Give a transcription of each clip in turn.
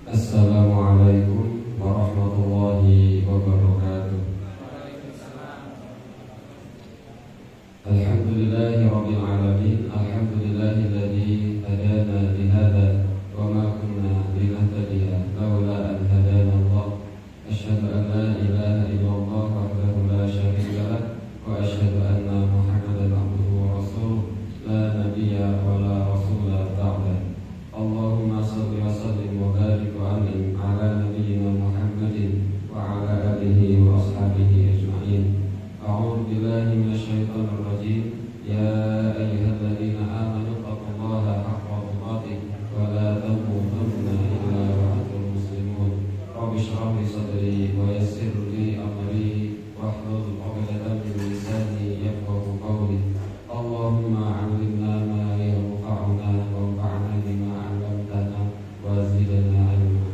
Assalamualaikum warahmatullahi wabarakatuh. Alhamdulillahirabbil alamin. Alhamdulillahilladzi hadana li hadza wa ma kunna linahtadiya laula an hadana Allah. Asyhadu an la ilaha illallah wahdahu la syarika lah wa asyhadu anna Muhammadan abduhu wa rasuluh la nabiyya wa la rasula ba'da. Allahumma shalli wa sallim wa barik wa an'im ala nabiyyina Muhammadin wa ala alihi wa ashabihi ajma'in. A'udzu billahi minasyaitonir rajim. Ya ayyuhalladzina amanu taqullaha haqqa tuqatih wa la tamutunna illa wa antum muslimun. Rabbi shrah li sadri wa yassir li amri wahlul 'uqdatam min lisani yafqahu qawli. Allahumma 'allimna ma yanfa'una wanfa'na bima 'allamtana wa zidna 'ilma.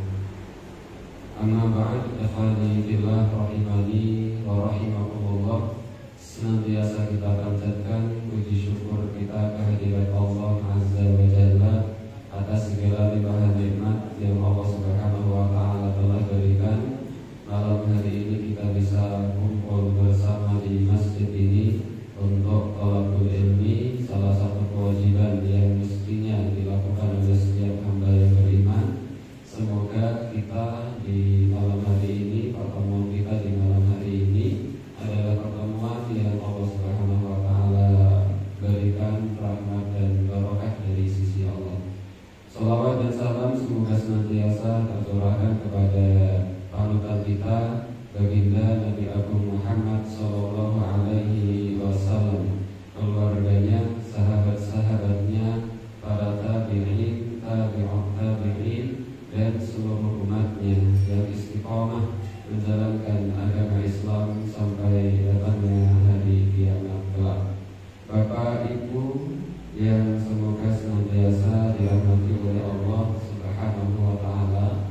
Amma ba'd, ikhwani fillah rahimani wa rahimakumullah. Senantiasa kita panjatkan puji syukur kita kehadirat Allah Azza wa Jalla atas segala limpahan nikmat yang Allah Subhanahu wa taala telah berikan. Malam hari ini kita bisa kumpul bersama di masjid ini untuk thalabul ilmi, salah satu kewajiban yang mestinya dilakukan oleh setiap hamba yang beriman. Semoga kita di malam hari ini, pertemuan kita di malam hari ini adalah pertemuan yang Allah Subhanahu wa taala berikan rahmat dan barokah dari sisi Allah. Shalawat dan salam semoga senantiasa tercurahkan kepada panutan kita, baginda Nabi Agung Muhammad sallallahu alaihi wasallam, keluarganya, sahabat-sahabatnya, para tabi'in, tabi'ut tabi'in, dan seluruh umatnya yang istiqomah menjalankan agama Islam sampai datangnya hari kiamat kelak. Bapak Ibu yang semoga senantiasa dirahmati oleh Allah Subhanahu wa taala.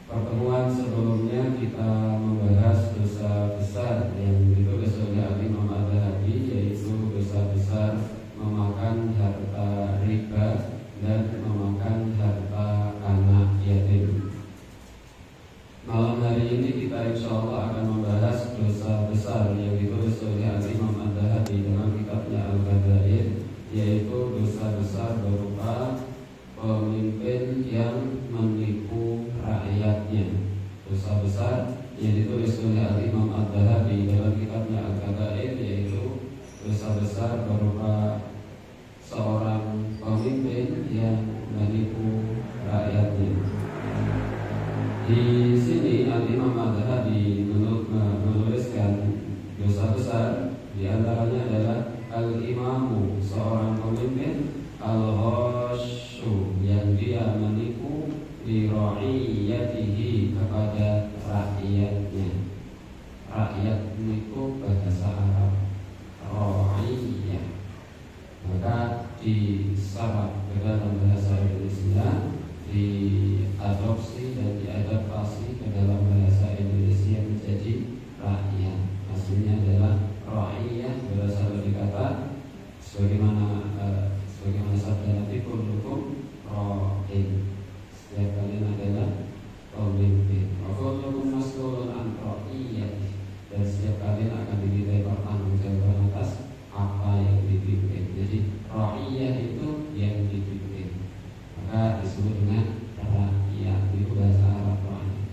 Pertemuan sebelumnya kita membahas dosa besar yang ditulis oleh Al-Imam Adz-Dzahabi, yaitu dosa besar memakan harta riba dan memakan harta anak yatim. Malam hari ini kita insya Allah akan membahas dosa besar yang ditulis oleh Al-Imam Adz-Dzahabi dalam kitabnya Al-Kabair, yaitu dosa besar berupa pemimpin yang menipu rakyatnya. Dosa besar yang ditulis oleh Al-Imam Adz-Dzahabi dalam kitabnya Al-Kabair, yaitu dosa besar berupa seorang pemimpin yang menipu rakyatnya. Di sini Al-Imam Adz-Dzahabi menuliskan dosa besar, di antaranya adalah al-imamu, seorang pemimpin, al-ghasyu, yang dia menipu, li ra'iyatihi, kepada rakyatnya. Rakyat menipu bahasa Arab ra'iyah, maka disyarat ke dalam bahasa Indonesia, diadopsi dan diadaptasi ke dalam bahasa Indonesia menjadi rakyat. Aslinya adalah ra'iyah, berasal dari kata sebagaimana sabda Nabi, kullukum ra'in, setiap kalian adalah pemimpin. Wa kullukum mas'ulun an ra'iyati, dan setiap kalian akan dimintai pertanggungjawaban atas apa yang dipimpin. Jadi ra'iyah itu yang dipimpin, maka disebut dengan rakyat, itu bahasa Arab ra'iyah.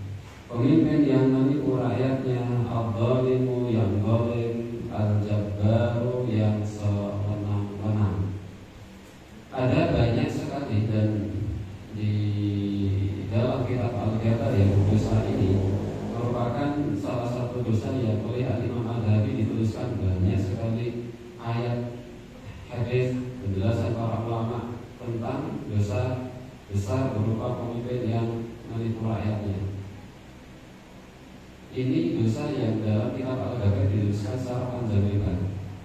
Pemimpin yang menipu rakyatnya, al-zalimu, yang zalim, al-jabbaru, yang sewenang-wenang. Ada banyak sekali, dan di dalam kitab Al-Kabair yang dosa ini merupakan salah satu dosa yang oleh Al-Imam Adz-Dzahabi dituliskan banyak sekali ayat, hadis, penjelasan para ulama tentang dosa besar berupa pemimpin yang menipu rakyatnya. Ini dosa yang dalam kitab Al-Kabair dituliskan secara panjang lebar.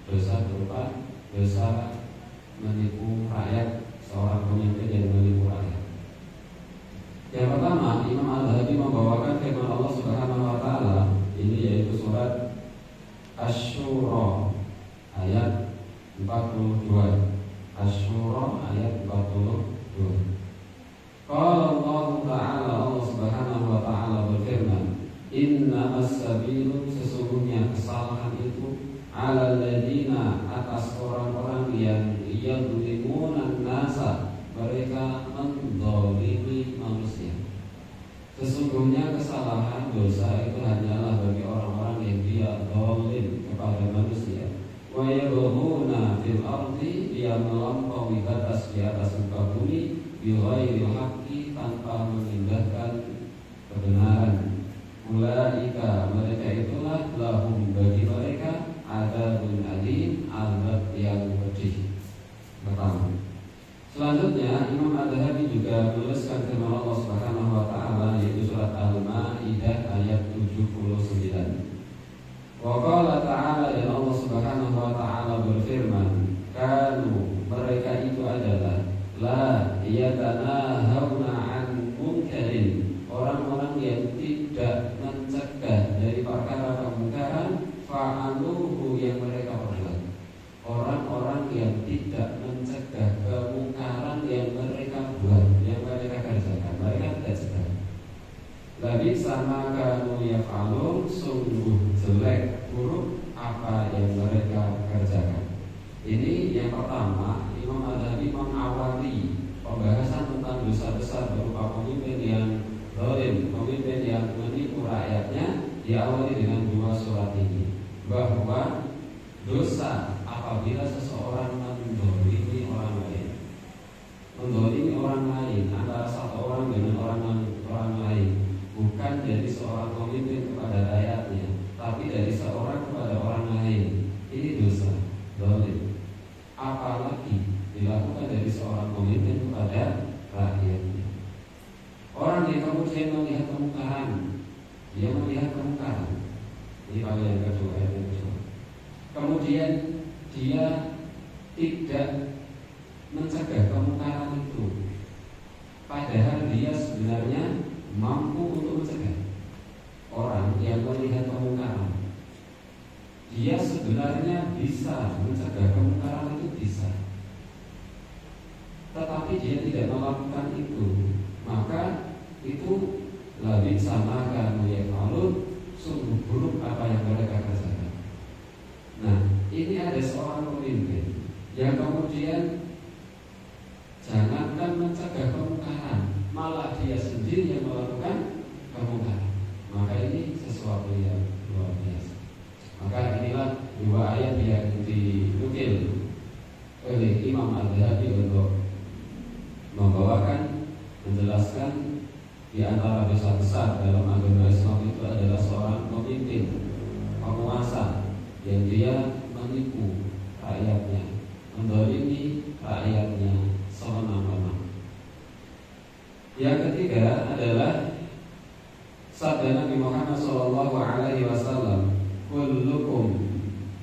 Dosa berupa dosa menipu rakyat, seorang pemimpin yang menipu rakyat. Yang pertama, Imam Adz-Dzahabi membawakan firman Allah Subhanahu wa taala, ini yaitu surat Asy-Syura ayat 42. Asy-Syura ayat 42. Qala Allah Ta'ala, Labi sama kanu yaf'alun, sungguh jelek buruk apa yang mereka kerjakan. Ini yang pertama, Imam Adzabi mengawali pembahasan tentang dosa besar berupa pemimpin yang zalim, pemimpin yang menipu rakyatnya. Diawali dengan dua surat ini, bahwa dosa apabila seseorang mendolimi orang lain antara satu orang dengan orang lain, bukan dari seorang pemimpin kepada rakyatnya, tapi dari seorang kepada orang lain. Ini dosa zalim. Apalagi dilakukan dari seorang pemimpin kepada rakyatnya. Orang yang kemudian melihat kemungkaran, dia melihat kemungkaran. Ini pada yang kedua, ayat yang kedua. Kemudian dia tidak mencegah kemungkaran itu, padahal dia sebenarnya mampu untuk mencegah. Orang yang melihat kemungkaran, dia sebenarnya bisa mencegah kemungkaran itu, bisa, tetapi dia tidak melakukan itu. Maka itu lebih sama kamu yang malu, sungguh buruk apa yang mereka kerjakan. Nah, ini ada seorang pemimpin yang kemudian jangankan mencegah kemungkaran, malah dia sendiri yang melakukan kemungkaran. Maka ini sesuatu yang luar biasa. Maka inilah dua ayat yang dinukil oleh Imam Adzabi untuk membawakan, menjelaskan di antara dosa besar dalam agama Islam itu adalah seorang pemimpin, penguasa yang dia menipu rakyatnya, mendolimi rakyatnya sewenang-wenang. Yang ketiga adalah sabda Nabi Muhammad SAW, kullukum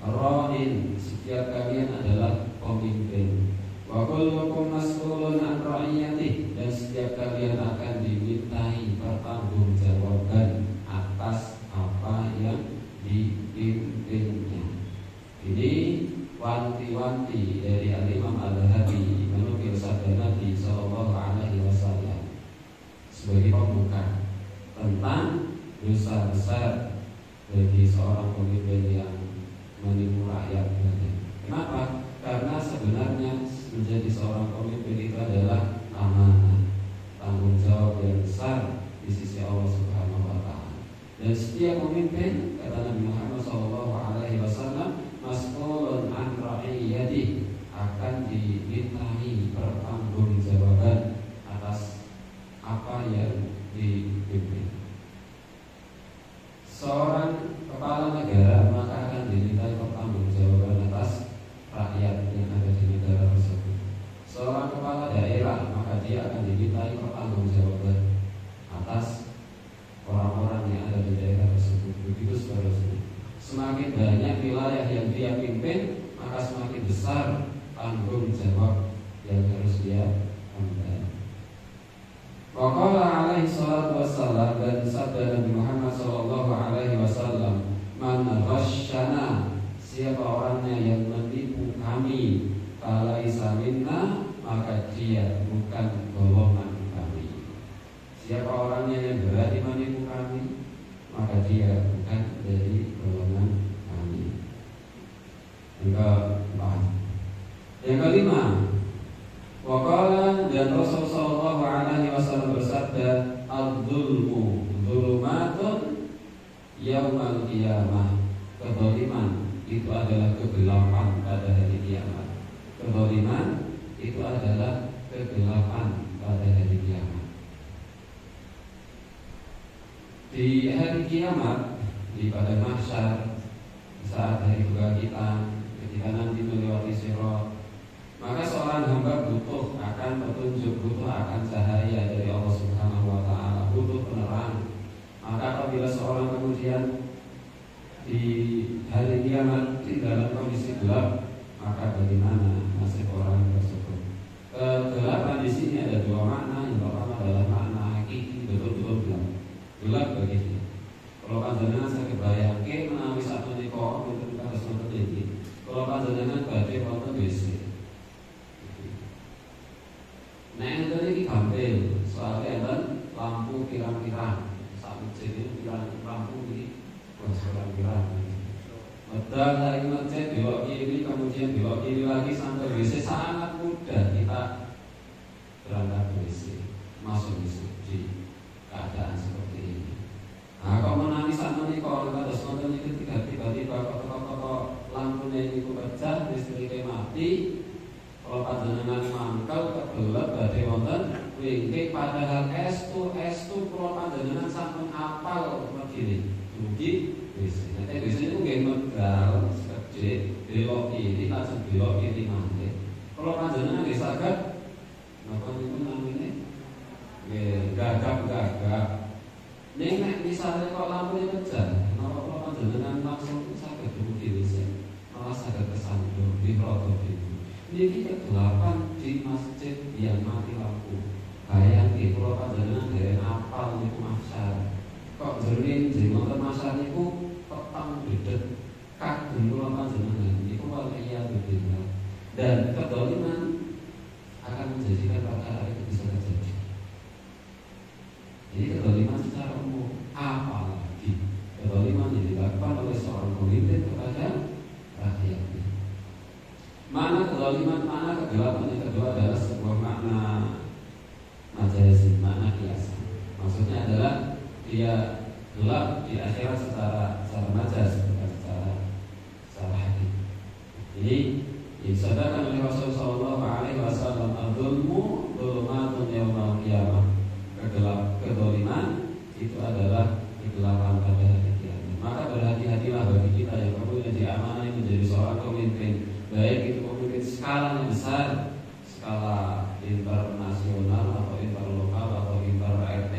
ra'in, setiap kalian adalah pemimpin, wa kullukum mas'ulun an ra'iyatih, dan setiap kalian akan dimintai pertanggungjawaban atas apa yang dipimpinnya. Ini wanti-wanti dari Al-Imam Adzabi menukil sabda Nabi SAW sebagai pembuka tentang dosa besar bagi seorang pemimpin yang menipu rakyatnya. Kenapa? Karena sebenarnya menjadi seorang pemimpin itu adalah amanah, tanggung jawab yang besar di sisi Allah Subhanahu wa taala. Dan setiap pemimpin, kata Nabi Muhammad SAW, mas'ulun an ra'iyati, akan dimintai pertanggungjawaban atas apa yang dipimpin. Seorang kepala negara maka akan dimintai pertanggungjawaban atas rakyat yang ada di negara tersebut. Seorang kepala daerah maka dia akan dimintai pertanggungjawaban atas orang-orang yang ada di daerah tersebut. Begitu seterusnya. Semakin banyak wilayah yang dia pimpin, maka semakin besar tanggung jawab yang harus dia ambil. Waqala alaihi salatu wassalam, dan sabda Nabi Muhammad SAW, man ghasyana, siapa orangnya yang menipu kami, falaisa minna, maka dia bukan golongan kami. Siapa orangnya yang berani menipu kami, maka dia bukan dari golongan kami. Yang keempat. Yang kelima, waqala, dan Rasulullah SAW bersabda, al-zulmu zulumatun yaumal qiyamah, kezaliman itu adalah kegelapan pada hari kiamat. Kezaliman itu adalah kegelapan pada hari kiamat. Di hari kiamat, di padang mahsyar, saat hari kebangkitan, ketika nanti melewati sirat, maka seorang hamba butuh akan petunjuk, butuh akan cahaya dari Allah Subhanahu wa taala, butuh penerang. Maka apabila seorang kemudian di hari kiamat di dalam kondisi gelap, maka bagaimana nasib orang tersebut? Kegelapan di sini ada dua makna. Yang pertama adalah makna hakiki, betul-betul gelap, gelap bagi dia. Kalau panjenengan sakit bayangke menawi satu niko itu harus nonton ini. Kalau panjenengan badhe wonten WC. Nah, yang tadi gampil, soalnya enten lampu pirang-pirang, masjid ini pirang kampung ini pirang. Medal dari masjid belok kiri, kemudian belok kiri lagi sampai WC, sangat mudah kita berangkat ke WC, masuk di keadaan seperti ini. Nah, kalau menangis sama nih, kalau kita terus nonton itu tiba-tiba kok lampunya ini pecah, listriknya mati, kalau panjenengan mangkal kebelet badhe wonten wingking, padahal estu kalau panjenengan sampun apal begini, mugi WC. Nek WC itu nggih medal sekecil belok kiri, langsung belok kiri maneh. Kalau panjenengan nggih saged napa niku namine nggih gagap. Ning nek misale kok lampunya pecah, napa kalau panjenengan langsung saged mugi WC, malah saged kesandung di roto itu. Niki kegelapan di masjid yang mati lampu. Bayangke kalau panjenengan dereng apal niku masyar. Kok jernih jenengan masyar niku petang bedet kagem kula panjenengan niku wal iya berbeda. Dan kedoliman akan menjadikan perkara itu bisa terjadi. Jadi kedoliman secara umum, apalagi kedoliman yang dilakukan oleh seorang pemimpin kepada rakyatnya. Mana kedoliman, mana kegelapan yang kedua adalah sebuah makna majazi, makna kiasan. Maksudnya adalah dia gelap di akhirat secara majaz, bukan secara hakiki. Jadi disabdakan oleh Rasulullah SAW, "Adzulmu dzulumatun yaumal qiyamah." Kedoliman itu adalah kegelapan pada hari kiamat. Maka berhati-hatilah bagi kita yang kemudian diamanai menjadi seorang pemimpin, baik itu pemimpin skala yang besar, skala internasional atau interlokal atau inter RT,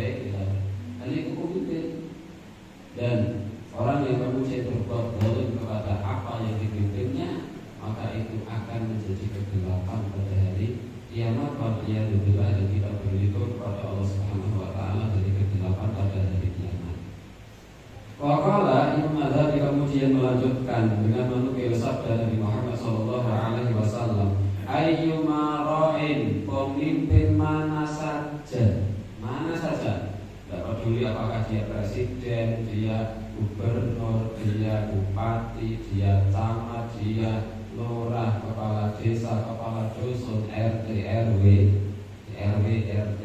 ini pemimpin. Dan orang yang kemudian berbuat zalim kepada apa yang dipimpinnya, maka itu akan menjadi kegelapan pada hari kiamat. Waliyadzubillah, dan kita berlindung kepada Allah Subhanahu wa taala dari kegelapan pada hari kiamat. Waqala Imam Madzhabi kemudian melanjutkan dengan menukil sabda Nabi Muhammad sallallahu alaihi wasallam, ayyuma ra'in, pemimpin mana saja, tidak peduli apakah dia presiden, dia gubernur, dia bupati, dia camat, dia lurah, kepala desa, kepala dusun, RT, RW, RT,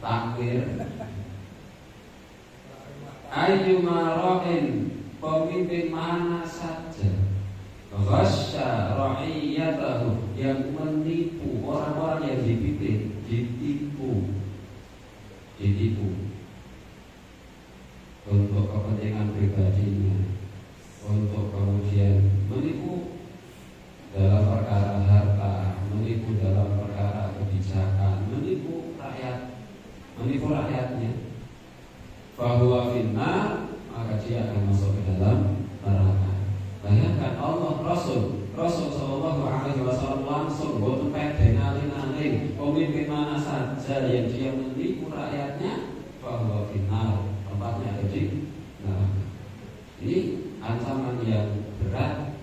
takwir. Ayyuma ra'in, pemimpin mana saja, ghasya ra'iyatahu, yang menipu orang-orang yang dipimpin, ditipu untuk kepentingan pribadinya, untuk kemudian menipu dalam perkara harta, menipu dalam perkara kebijakan, menipu rakyatnya, fahuwa finnar, maka dia akan masuk ke dalam neraka. Bayangkan Rasul sallallahu alaihi wasallam langsung boten pede nalin-nalin pemimpin mana saja yang dia menipu rakyatnya, fahuwa finnar, tempatnya ada di neraka. Ini ancaman yang berat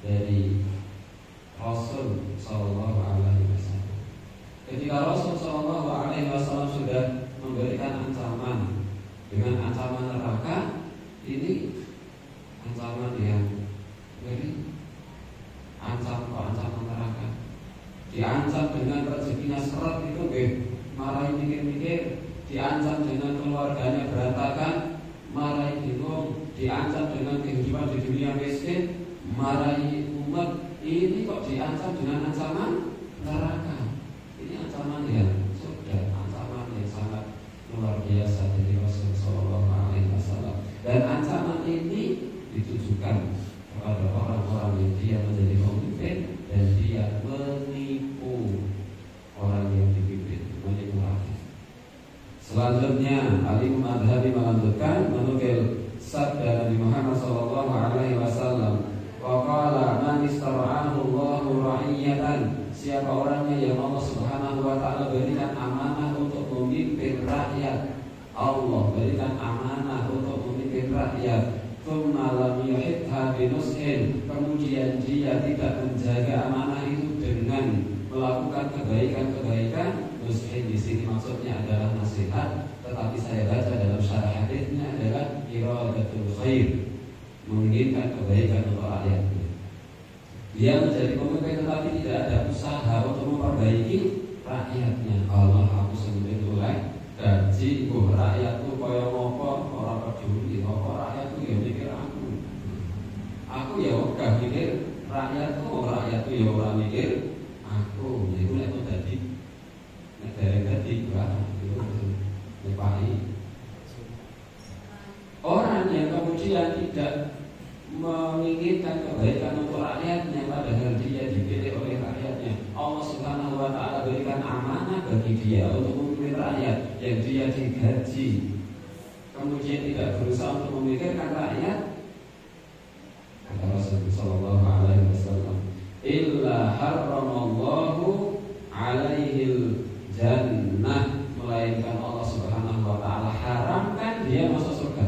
dari Rasul sallallahu alaihi wasallam. Ketika Rasul sallallahu alaihi wasallam sudah memberikan ancaman dengan ancaman neraka, ini ancaman yang very ancaman neraka. Diancam dengan rezekinya seret itu marahin mikir-mikir, diancam dengan keluarganya berantakan, marahi bingung, diancam dengan kehidupan di dunia miskin, marahi umat. Ini kok diancam dengan ancaman neraka. Ini ancaman yang sudah ancaman yang sangat luar biasa dari Rasul sallallahu alaihi wasallam. Dan ancaman ini ditujukan kepada orang-orang yang dia menjadi pemimpin dan dia menipu orang yang dipimpin, menipu rakyat. Selanjutnya Imam Madzhabi melanjutkan menukil sabda Nabi Muhammad sallallahu alaihi wasallam, waqala man istara'ahu Allahu ra'iyatan, siapa orangnya yang Allah Subhanahu wa taala berikan amanah untuk memimpin rakyat, Allah berikan amanah untuk memimpin rakyat, tsumma lam yuhitha binushin, kemudian dia tidak menjaga amanah itu dengan melakukan kebaikan-kebaikan. Nushin di sini maksudnya adalah nasihat lihat, tetapi saya baca dalam syarah hadisnya adalah iradatul khair, menginginkan kebaikan untuk rakyatnya. Dia menjadi pemimpin tetapi tidak ada usaha untuk memperbaiki rakyatnya. Allah, aku sendiri mulai gaji rakyatku kaya ngopo ora peduli, kok rakyatku ya mikir aku ya ora mikir rakyatku, rakyatku ya ora mikir aku. Jadi nek dadi negara dadi itu nyepai orang yang kemudian tidak menginginkan kebaikan untuk rakyatnya, padahal dia dipilih oleh rakyatnya. Allah Subhanahu wa Ta'ala berikan amanah bagi dia untuk memimpin rakyat yang dia digaji, kemudian tidak berusaha untuk memikirkan rakyat. Kata Rasulullah Sallallahu Alaihi Wasallam, illa harramallahu alaihil jannah, melainkan Allah Subhanahu wa Ta'ala haramkan dia masuk surga.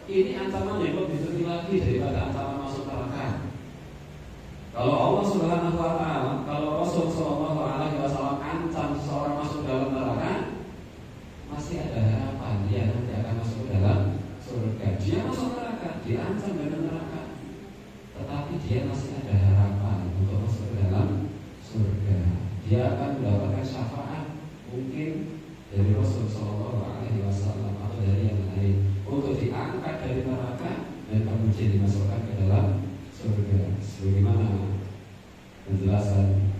Ini ancaman yang lebih tinggi lagi daripada ancaman masuk neraka. Kalau Allah Subhanahu wa Ta'ala, kalau Rasul Sallallahu Alaihi Wasallam ancam seseorang masuk dalam neraka, masih ada harapan dia nanti akan masuk ke dalam surga. Dia masuk neraka, diancam dengan neraka, tetapi dia masih ada harapan untuk masuk ke dalam surga. Dia akan mendapatkan syafaat mungkin dari Rasul Sallallahu Alaihi Wasallam atau dari yang lain untuk diangkat dari neraka dan kemudian dimasukkan ke dalam surga. Sebagaimana penjelasan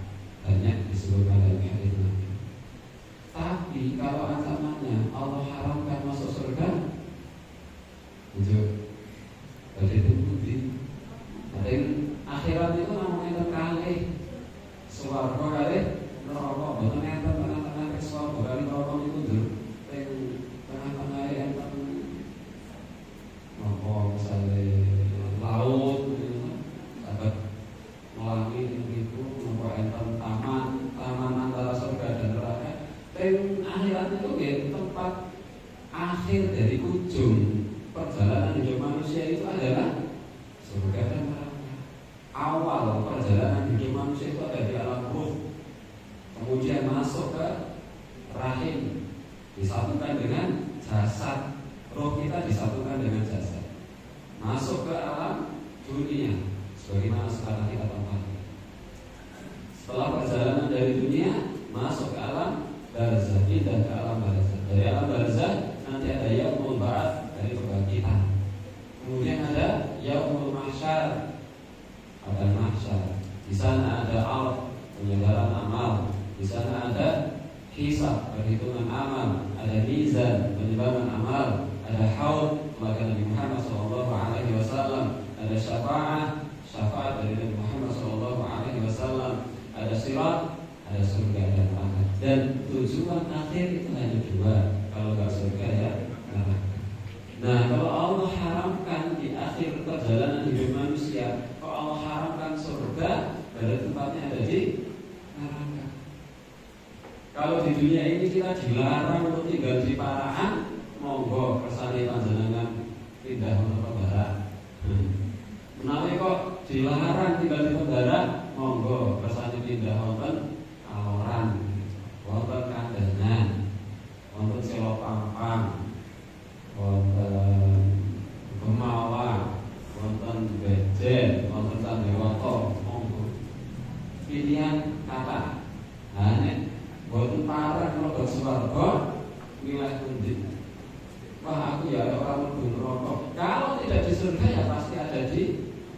banyak disebutkan dalam hadis Nabi. Tapi kalau ancamannya Allah haramkan masuk surga, jadi itu bukti. Ada yang akhirat itu namanya terkali swarga kali neraka, bukan yang tengah-tengah ke swarga kali neraka itu dulu. Tengah-tengah yang misalnya laut, sahabat melangit itu, enten taman antara surga dan neraka. Akhirat itu ya tempat akhir dari ujung perjalanan hidup manusia itu adalah surga dan neraka. Awal perjalanan hidup manusia itu ada di alam ruh, kemudian masuk ke rahim, disatukan dengan jasad. Roh kita disatukan dengan jasad, masuk ke alam dunia sebagaimana sekarang kita tempati. Setelah perjalanan dari dunia masuk ke alam barzah, pindah ke alam barzah. Dari alam barzah nanti ada yaumul ba'ats, dari kebangkitan. Kemudian ada yaumul mahsyar, ada mahsyar. Di sana ada penyebaran amal. Di sana ada hisab, perhitungan amal. Ada mizan, penyebaran amal. Ada haud, keluarga Nabi Muhammad SAW. Ada syafaat dari Nabi Muhammad SAW. Ada sirat, ada surga dan neraka. Dan tujuan akhir itu hanya dua, kalau nggak surga ya neraka. Nah, kalau Allah haramkan di akhir perjalanan hidup manusia, kalau Allah haramkan surga, berarti tempatnya ada di neraka. Kalau di dunia ini kita dilarang untuk tinggal di parahan, monggo kersane panjenengan pindah untuk pembarak. Menawi kok dilarang tinggal di pembarak, monggo kersane pindah wonten Aloran, wonten Kandangan, wonten Selopampang, wonten Gemalang, wonten Bejen, wonten Sandewoto, monggo. Pilihan kata. Nek boten parah mlebu swarga, milih pundi? Wah, aku ya orang mlebu neraka. Kalau tidak di surga ya pasti ada di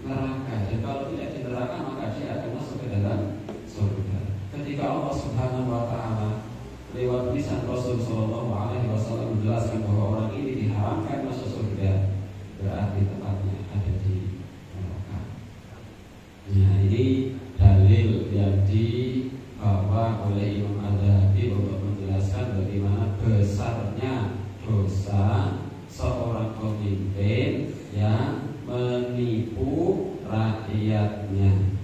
neraka. Dan kalau tidak di neraka maka dia akan masuk ke dalam surga. Ketika Allah Subhanahu wa Ta'ala lewat lisan Rasul Sallallahu Alaihi Wasallam menjelaskan bahwa orang ini diharamkan masuk surga, berarti tempatnya ada di neraka. Nah, ini dalil yang dibawa oleh Imam Al-Dhahabi untuk menjelaskan bagaimana besarnya dosa seorang pemimpin yang menipu rakyatnya.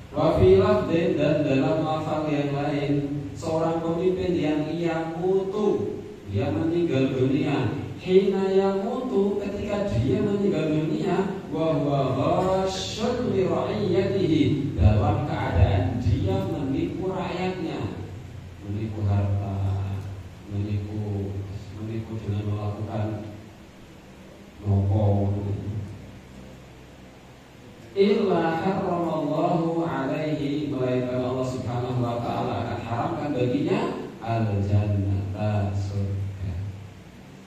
Wafilah dan dalam lafal yang lain, seorang pemimpin yang ia mutu, dia meninggal dunia. Hina yang mutu, ketika dia meninggal dunia, wa huwa ghashun li ra'iyatihi, dalam keadaan dia menipu rakyatnya, menipu harta, menipu baginya al-jannah, surga.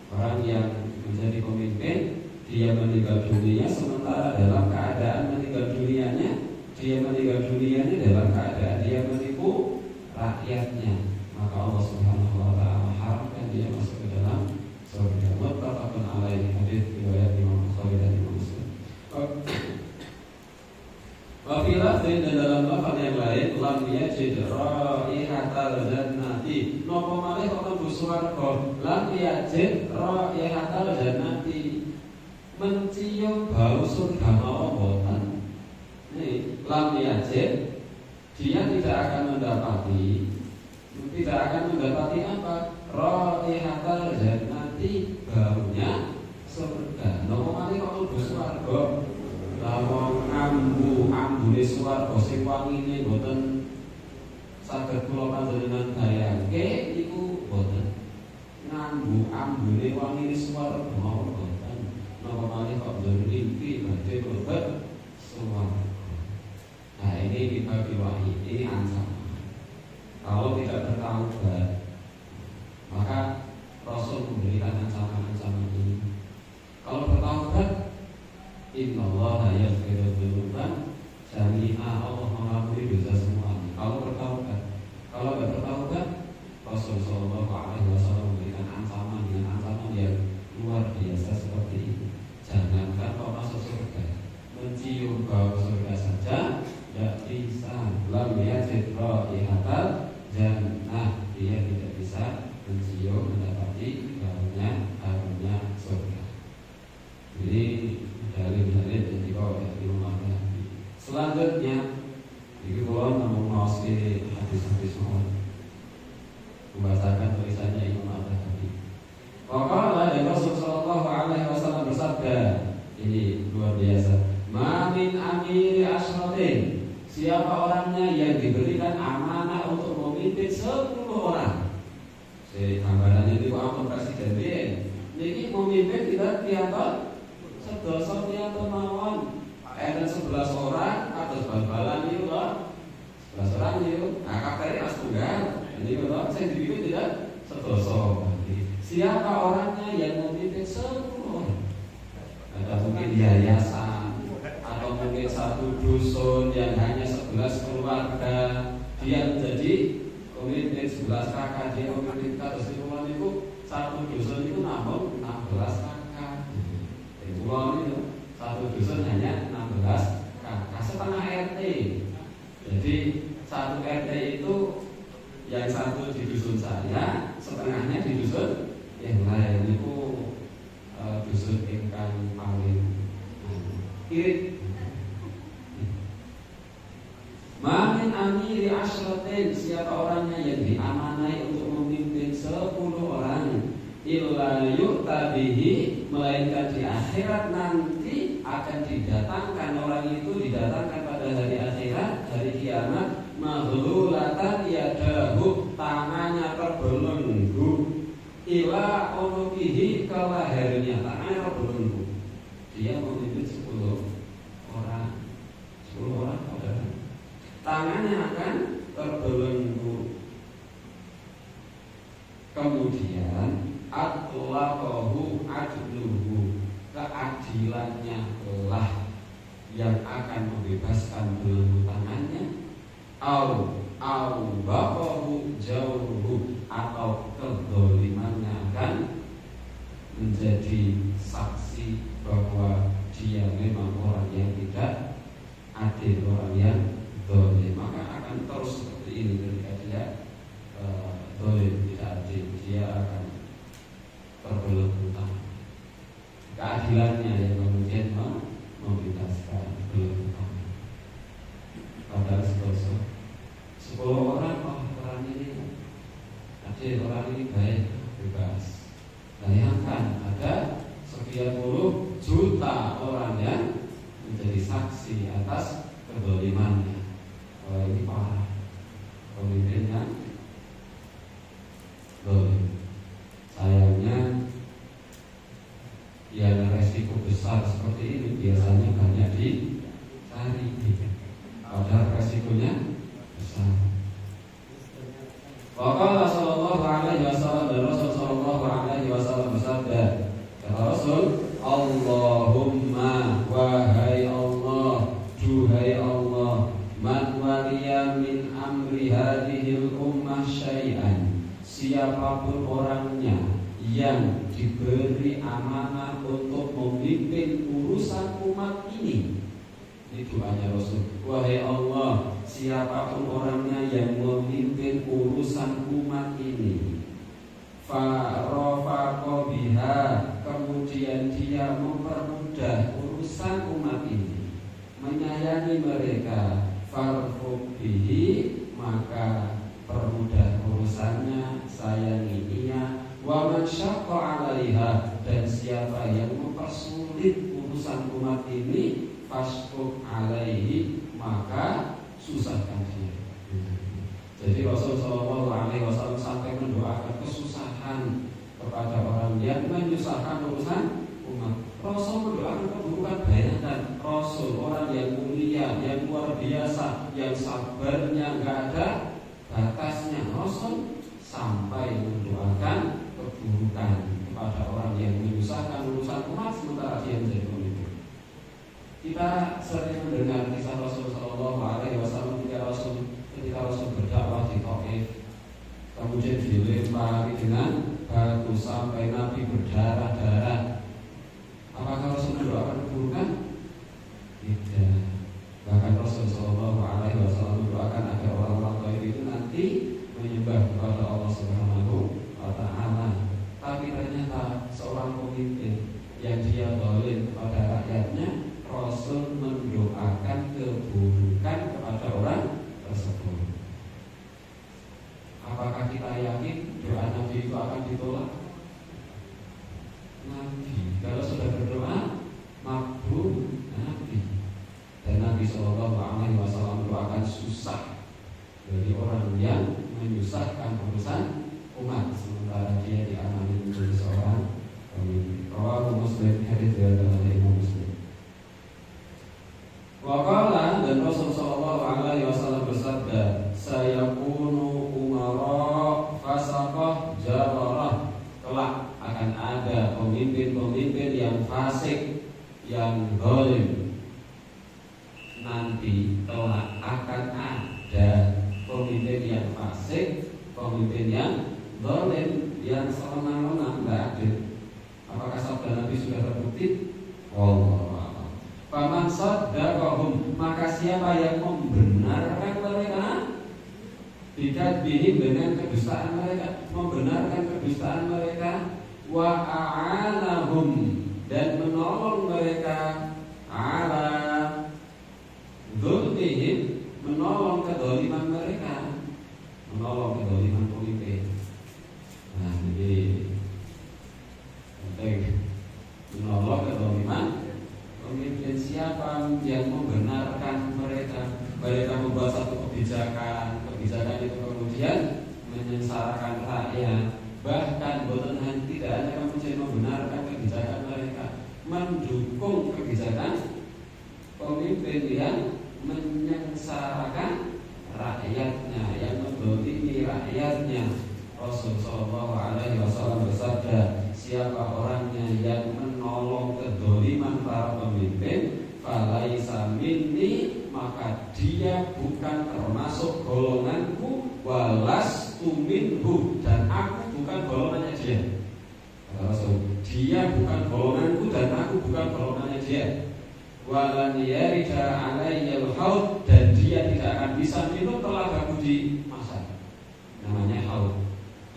Orang yang menjadi pemimpin, dia meninggal dunia sementara dalam keadaan meninggal dunianya dalam keadaan dia menipu rakyatnya, maka Allah Subhanahu wa taala haramkan dia masuk ke dalam surga. Muttafaqun alaihi, hadis riwayat Imam Bukhari dan Imam Muslim. Wa fi lafzin, dan dalam lafaz yang lain, lam yajid raihatal jannati, napa malih kok mlebu swarga, lam yajid raihatal jannati, mencium bau surga mau boten. Ini lam yajid, dia tidak akan mendapati apa? Raihatal jannati, baunya surga. Napa malih kok mlebu swarga? Lawang ambune swarga sing wangine boten saged kula panjenengan bayangke iku boten. Ambune wangine swarga mau boten. Napa malih kok mimpi badhe mlebet swarga. Nah, ini bagi wahyu, ini ancaman. Kalau tidak bertaubat, maka Rasul memberikan ancaman-ancaman ini. Kalau bertaubat, innallaha yaghfiru dzunuba jami'a, Allah mengampuni dosa semuanya. Kalau bertaubat, kalau tidak bertaubat, Rasul sallallahu alaihi wasallam memberikan ancaman dengan ancaman yang luar biasa seperti ini. Jangankan kau masuk surga, mencium bau surga saja tidak bisa. Lam yajid raihatal jannah, dia tidak bisa mencium, mendapati baunya, harumnya surga. Jadi dalil-dalil yang dibawa dari rumah Nabi. Selanjutnya, ini kalau namun mengawasi hadis-hadis mohon membacakan tulisannya Imam Al-Ghazali. Waqala, dan Rasul sallallahu alaihi wasallam bersabda, ini luar biasa. Ma min amiri asyratin, siapa orangnya yang diberikan amanah untuk memimpin 10 orang. Gambarannya itu ampun presiden ini memimpin tidak diantar sedoso tianto mawon. Ada 11 orang atas bal-balan itu loh. 11 orang itu. Nah, kabarnya mas tunggal. Ini loh, saya dipimpin tidak sedoso. Siapa orangnya yang memimpin 10 orang? Ada mungkin yayasan, atau mungkin satu dusun yang hanya 11 keluarga. Dia menjadi pemimpin 11 kakak, dia memimpin kados itu satu dusun itu namun 16 kakak. Pulau itu satu dusun hanya 16 kakak, setengah RT. Jadi satu RT itu yang satu di dusun saya, setengahnya di dusun yang lain. Itu dusun ingkang paling kiri. Mamin amiri asyratin, siapa orangnya yang diamanai untuk memimpin 10 orang, illa yu'tabihi, melainkan di akhirat nanti akan didatangkan orang itu, didatangkan pada hari akhirat, hari kiamat, maghlulatan yadahu, tangannya terbelenggu, ila unukihi, ke lehernya, tangannya terbelenggu. Dia memimpin 10 orang, 10 orang saudara. Tangannya akan terbelenggu. Kemudian atlaqahu adluhu, keadilannya lah yang akan membebaskan belenggu tangannya. Au baqahu jauruhu, atau kezalimannya akan menjadi saksi bahwa dia memang orang yang tidak adil, orang yang zalim. Maka akan terus seperti ini ketika dia zalim, tidak adil, dia akan terbelenggu tangan. Keadilannya yang kemudian membebaskan belenggu tangan. Padahal sedoso 10 orang, orang ini adil, orang ini baik, bebas. Bayangkan ada sekian puluh juta orang yang menjadi saksi atas kezalimannya. Wah, ini parah. Pemimpinnya zalim. Sayangnya yang resiko besar seperti ini biasanya banyak dicari, padahal resikonya besar. alaihi wasallam, dan Rasul sallallahu alaihi wasallam bersabda, kata Rasul, Allahumma, wahai Allah, duhai Allah, man waliya min amri hadhil ummah syai'an, siapapun orangnya yang diberi amanah untuk memimpin urusan umat ini. Ini doanya Rasul. Wahai Allah, siapapun orangnya yang memimpin urusan umat ini, farafaqa biha, kemudian dia mempermudah urusan umat ini, menyayangi mereka, farfuq bihi, maka permudah urusannya, sayangi ia. Wa man syaqqa 'alaiha, dan siapa yang mempersulit urusan umat ini, fasfuq 'alaihi, maka susahkan dia. Jadi Rasulullah sallallahu alaihi wasallam sampai mendoakan kesusahan kepada orang yang menyusahkan urusan umat. Rasul mendoakan keburukan. Bayangkan Rasul, orang yang mulia, yang luar biasa, yang sabarnya enggak ada batasnya, Rasul sampai mendoakan keburukan kepada orang yang menyusahkan urusan umat sementara dia menjadi pemimpin. Kita sering mendengar kisah Rasul sallallahu alaihi wasallam ketika Rasul berdakwah di Taif, kemudian dilempari dengan batu sampai Nabi berdarah-darah. Apakah Rasul mendoakan keburukan? Tidak. Bahkan Rasul sallallahu alaihi wasallam mendoakan agar orang-orang Taif itu nanti menyembah kepada Allah Subhanahu wa ta'ala. Tapi ternyata seorang pemimpin yang dia zalim kepada rakyatnya, Rasul mendoakan keburukan kepada orang tersebut. Apakah kita yakin doa Nabi itu akan ditolak? Nabi kalau sudah berdoa makbul Nabi. Dan Nabi sallallahu alaihi wasallam mendoakan susah dari orang yang menyusahkan urusan umat sementara dia diamani menjadi seorang pemimpin. Rawahu Muslim, hadis riwayat Imam Muslim. Waqala, dan Rasul sallallahu alaihi wasallam bersabda, sayakunu umara fasaqah jawarah, kelak akan ada pemimpin-pemimpin yang fasik, yang zalim. Nanti kelak akan ada pemimpin yang fasik, pemimpin yang zalim, yang sewenang-wenang, tidak adil. Apakah sabda Nabi sudah terbukti? Wallahu a'lam. Faman saddaqahum, maka siapa yang membenarkan mereka, bikadzbihim, dengan kedustaan mereka, membenarkan kedustaan mereka, wa a'anahum, dan menolong mereka, ala dzulmihim, menolong kedzaliman mereka, menolong kedzaliman pemimpin. Nah, ini penting, menolong kedzaliman pemimpin. Siapa yang membenarkan mereka, mereka membuat satu kebijakan itu kemudian menyengsarakan rakyat, bahkan bukan tidak hanya kemudian membenarkan kebijakan mereka, mendukung kebijakan pemimpin yang menyengsarakan rakyatnya, yang mendolimi rakyatnya. Rasul sallallahu alaihi wasallam bersabda, siapa orangnya yang menolong kedoliman para pemimpin, falaisa minni, maka dia bukan termasuk golonganku, walastu minhu, dan aku bukan golongannya dia. Kata Rasul, dia bukan golonganku dan aku bukan golongannya dia. Walan yarida alayyal haud, dan dia tidak akan bisa minum telagaku di mahsyar. Namanya haud.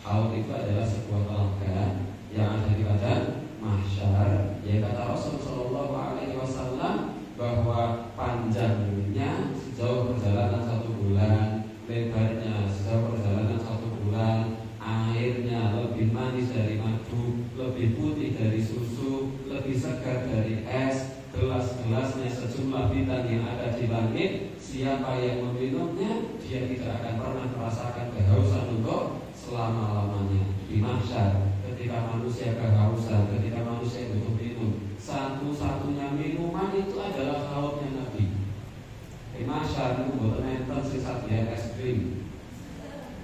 Haud itu adalah sebuah telaga yang ada di padang mahsyar. Ya, kata Rasul sallallahu alaihi wasallam bahwa panjangnya sejauh perjalanan 1 bulan, lebarnya sejauh perjalanan 1 bulan, airnya lebih manis dari madu, lebih putih dari susu, lebih segar dari es, gelas-gelasnya sejumlah bintang yang ada di langit. Siapa yang meminumnya, dia tidak akan pernah merasakan kehausan untuk selama-lamanya. Di mahsyar, ketika manusia kehausan, ketika manusia butuh minum, satu-satunya minuman itu adalah haudnya Nabi. Di mahsyar itu bukan enten sisa biar es krim.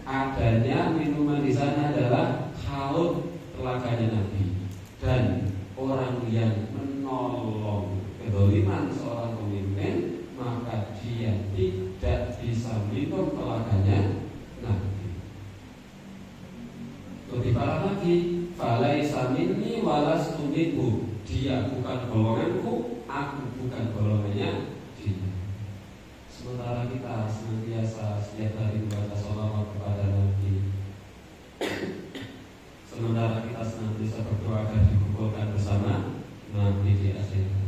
Adanya minuman di sana adalah Lebih parah lagi, falaisa minni walastu minhu. Dia bukan golonganku, aku bukan golongannya dia. Sementara kita senantiasa setiap hari membaca sholawat kepada Nabi, sementara kita senantiasa berdoa agar dikumpulkan bersama Nabi di akhirat.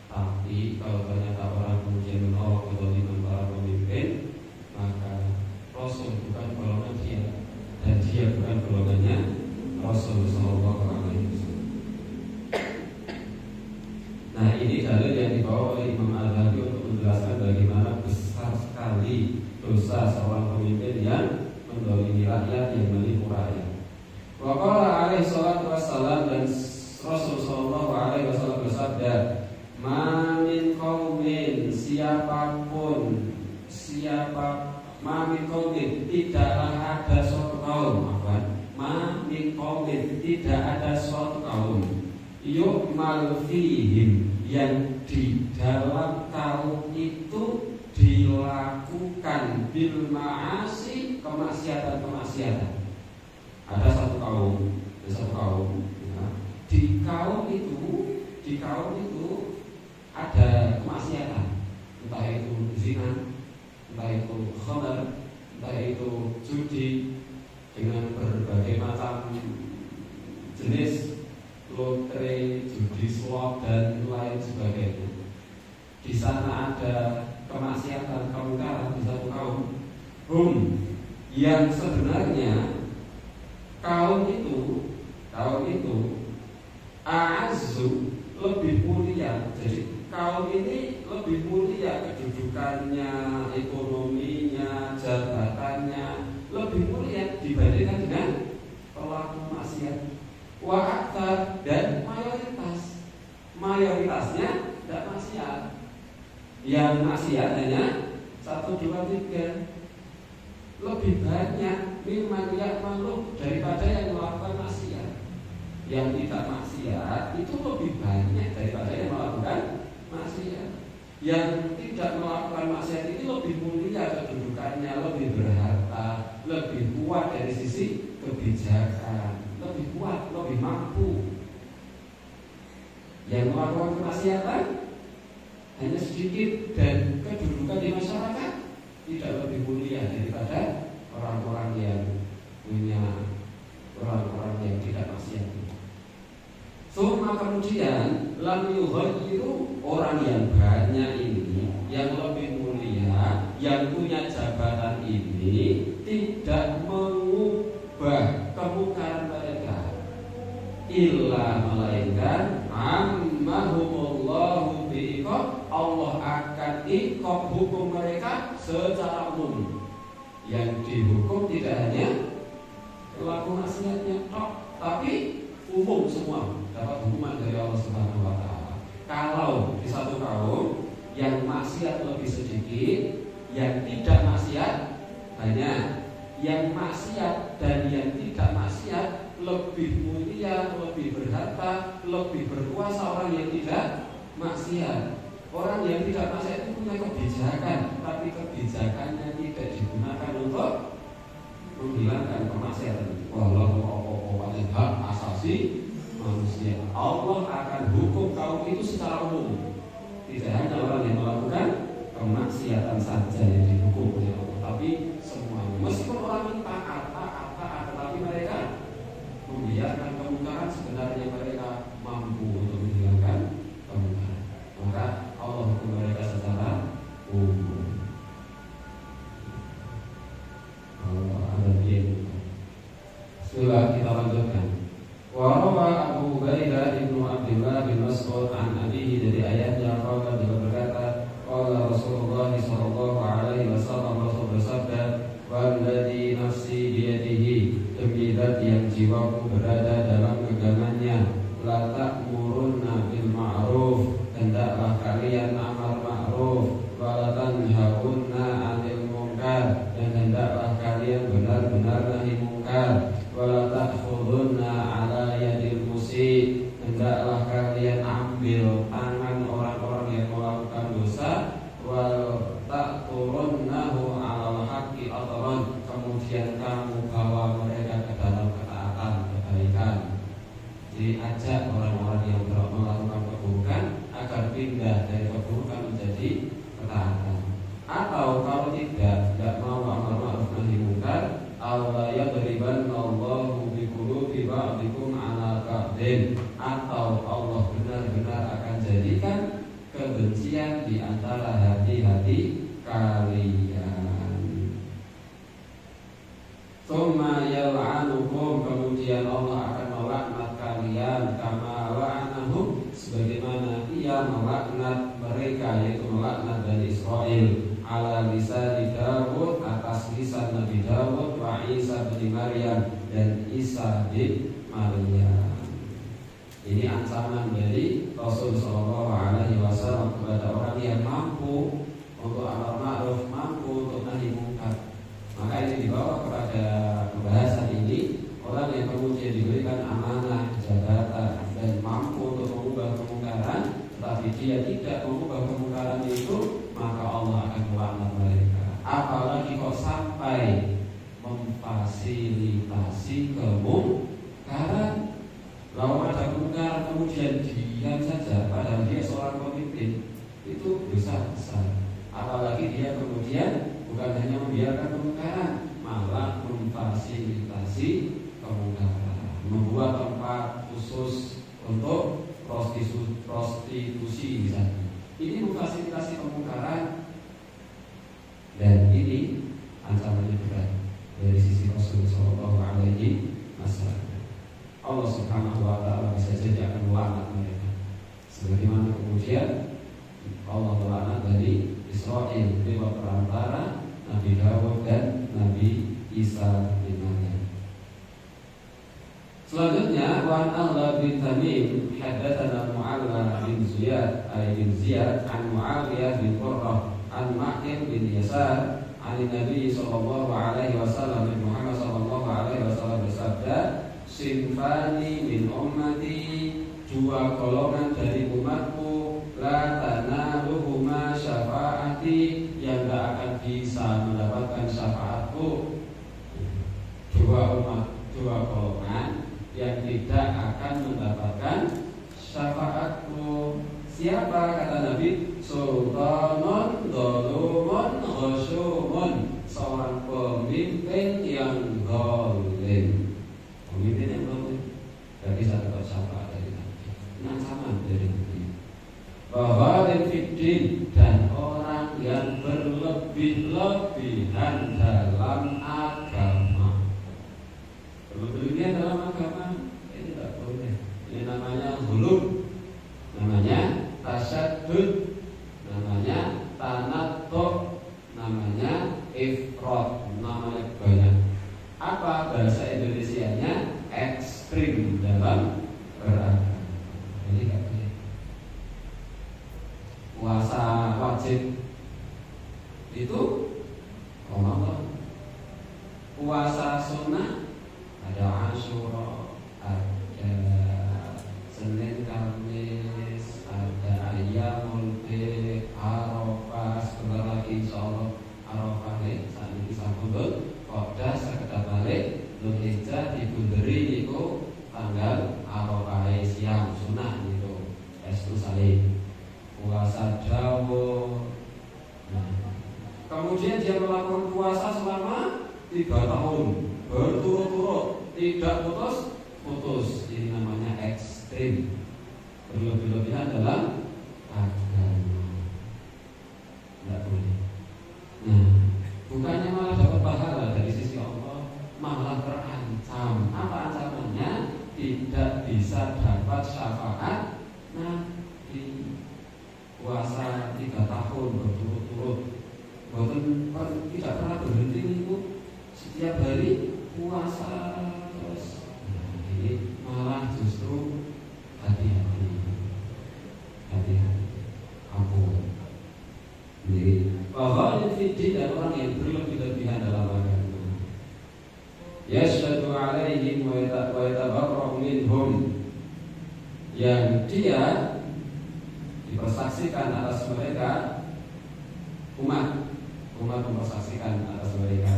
Tapi kalau ternyata orang kemudian menolak kezaliman para pemimpin, maka Rasul bukan golongan dia, dan dia bukan golongannya Rasul Sallallahu Alaihi Wasallam. Nah, ini dalil yang dibawa oleh Imam Al-Ghazali untuk menjelaskan bagaimana besar sekali dosa seorang pemimpin yang mendolimi rakyat, yang menipu rakyat. Wa qala alaihi salatu wassalam, dan Rasul Sallallahu Alaihi Wasallam bersabda, ma min qaumin, ma min qaumin, tidaklah ada suatu kaum, ma min qaumin, tidak ada suatu kaum, yu'mal fihim, yang di dalam kaum itu dilakukan bil ma'asi, kemaksiatan. Ada satu kaum, ya. Di kaum itu ada kemaksiatan, entah itu zina, entah itu khamar, entah itu judi dengan berbagai macam jenis, lotre, judi slot dan lain sebagainya. Di sana ada kemaksiatan, kemungkaran di satu kaum. Yang sebenarnya kaum itu a'azzu, lebih mulia. Jadi kaum ini lebih mulia kedudukannya, ekonominya, jabatannya lebih mulia dibandingkan dengan pelaku maksiat. Wa aktsar, dan mayoritasnya tidak maksiat. Yang maksiat hanya 1, 2, 3. Lebih banyak mimman ya'malu, daripada yang melakukan maksiat. Yang tidak maksiat itu lebih banyak daripada yang melakukan maksiat. Yang tidak melakukan maksiat ini lebih mulia kedudukannya, lebih berharta, lebih kuat dari sisi kebijakan, lebih kuat, lebih mampu. Yang melakukan kemaksiatan hanya sedikit, dan kedudukan di masyarakat tidak lebih mulia daripada orang-orang yang punya, orang-orang yang tidak maksiat. Kemudian lam yughayyiru, orang yang banyak ini, yang lebih mulia, yang punya jabatan ini, tidak mengubah kemungkaran mereka, illa melainkan ammahumullahu bi'iqab, Allah akan iqab, hukum mereka secara umum. Yang dihukum tidak hanya pelaku maksiatnya tapi umum semua dapat hukuman dari Allah Subhanahu wa taala. Kalau di satu kaum yang maksiat lebih sedikit, yang tidak maksiat banyak, yang maksiat dan yang tidak maksiat lebih mulia, lebih berharta, lebih berkuasa orang yang tidak maksiat. Orang yang tidak maksiat itu punya kebijakan, tapi kebijakannya tidak digunakan untuk menghilangkan kemaksiatan. Wallahu a'lam, hak asasi manusia. Allah akan hukum kaum itu secara umum. Tidak hanya orang yang melakukan kemaksiatan saja yang dihukum oleh Allah, tapi semuanya. Meskipun orang ini taat, tetapi mereka membiarkan kemungkaran, sebenarnya mereka mampu untuk menghilangkan kemungkaran. Maka Allah hukum mereka secara umum. Setelah kita lanjutkan. Wa rawa Abu Ubaidah ibnu Abdullah bin Mas'ud an abihi, dari ayahnya qala, dia berkata, qala Rasulullah sallallahu alaihi wasallam, Rasul bersabda, walladzi nafsi biyadihi, demi zat yang jiwaku berada dalam genggamannya, la ta'murunna bil ma'ruf, hendaklah kalian amar ma'ruf, wa la tanhaunna 'anil munkar, dan hendaklah kalian benar-benar nahi munkar, wa la ta'khudunna 'ala yadil musi, hendaklah kalian ambil tangan orang-orang yang melakukan dosa, wa ta'turunnahu 'alal haqqi atran, kemudian kamu bawa mereka ke dalam ketaatan. ba'din, atau Allah benar-benar akan jadikan kebencian di antara hati-hati kalian. Tsumma yal'anukum, kemudian Allah akan melaknat kalian, kama la'anahum, sebagaimana ia melaknat mereka, yaitu melaknat Bani Israil, ala lisan Dawud, atas lisan Nabi Dawud, wa Isa bin Maryam, dan Isa bin Maryam. Ini ancaman dari Rasul Shallallahu Alaihi Wasallam kepada orang yang mampu untuk amar ma'ruf, mampu untuk nahi munkar. Maka ini dibawa kepada pembahasan ini, orang yang kemudian diberikan amanah jabatan dan mampu untuk mengubah kemungkaran, tetapi dia tidak mengubah kemungkaran itu, maka Allah akan melaknat mereka. Apalagi kok sampai memfasilitasi kemungkaran. Kalau ada kemungkaran kemudian diam saja, padahal dia seorang pemimpin, itu dosa besar. Apalagi dia kemudian bukan hanya membiarkan kemungkaran, malah memfasilitasi kemungkaran, membuat tempat khusus untuk prostitusi misalnya. Ini memfasilitasi kemungkaran, dan ini ancamannya berat dari sisi Rasul Sallallahu Alaihi Wasallam. Allah Subhanahu Wa Taala bisa jadi akan melaknat mereka, sebagaimana kemudian Allah melaknat dari Israel lewat perantara Nabi Dawud dan Nabi Isa bin Maryam. Selanjutnya, Wan Allah bin Tamim hadatsana Mu'alla bin Ziyad an Muawiyah bin Qurrah an Ma'qil bin Yasar an Nabi sallallahu alaihi wasallam, Muhammad sallallahu alaihi wasallam bersabda, sinfani min ummati, dua golongan dari umatku, la tanaluhuma syafaati, yang tak akan bisa mendapatkan syafaatku. Dua golongan yang tidak akan mendapatkan syafaatku. Siapa? Kata Nabi, sultanun dhulumun ghasyumun, seorang pemimpin yang zalim. Pemimpin yang zalim tidak bisa dapat syafaat dari Nabi. Ini ancaman dari Nabi. Bahwa fiddin, dan orang yang berlebih-lebihan dalam agama. Berlebihan dalam agama ini tidak boleh. Ini namanya zulum, namanya tasyadud, namanya tanattu, namanya ifrat, namanya banyak. Apa bahasa Indonesianya? Ekstrim dalam beragama. Jadi tidak boleh. Puasa wajib itu Ramadan. Puasa sunnah ada Asyura, ada Senin Kamis, ada Ayyamul Bid, Arafah, sebentar lagi insyaallah Arafah saat ini sambut Koda sekedar balik Dzulhijjah dibunderi itu tanggal Arafah siang sunnah itu estu salih puasa Dawo. Kemudian dia melakukan puasa selama 3 tahun berturut-turut, tidak putus. Ini namanya ekstrim, berlebih-lebihan dalam agama. Tidak boleh. Nah, bukannya malah dapat pahala dari sisi Allah, malah terancam. Apa ancamannya? Tidak bisa dapat syafaat Nabi. Puasa 3 tahun berturut-turut, tidak pernah berhenti itu, setiap hari puasa terus. Nah, ini malah justru hati-hati, ampun. Jadi bahwa fitri dan orang yang berlebih-lebihan dalam agama, yashhadu alaihim wa yatabarra'u minhum, yang dia dipersaksikan atas mereka, umat mempersaksikan atas mereka,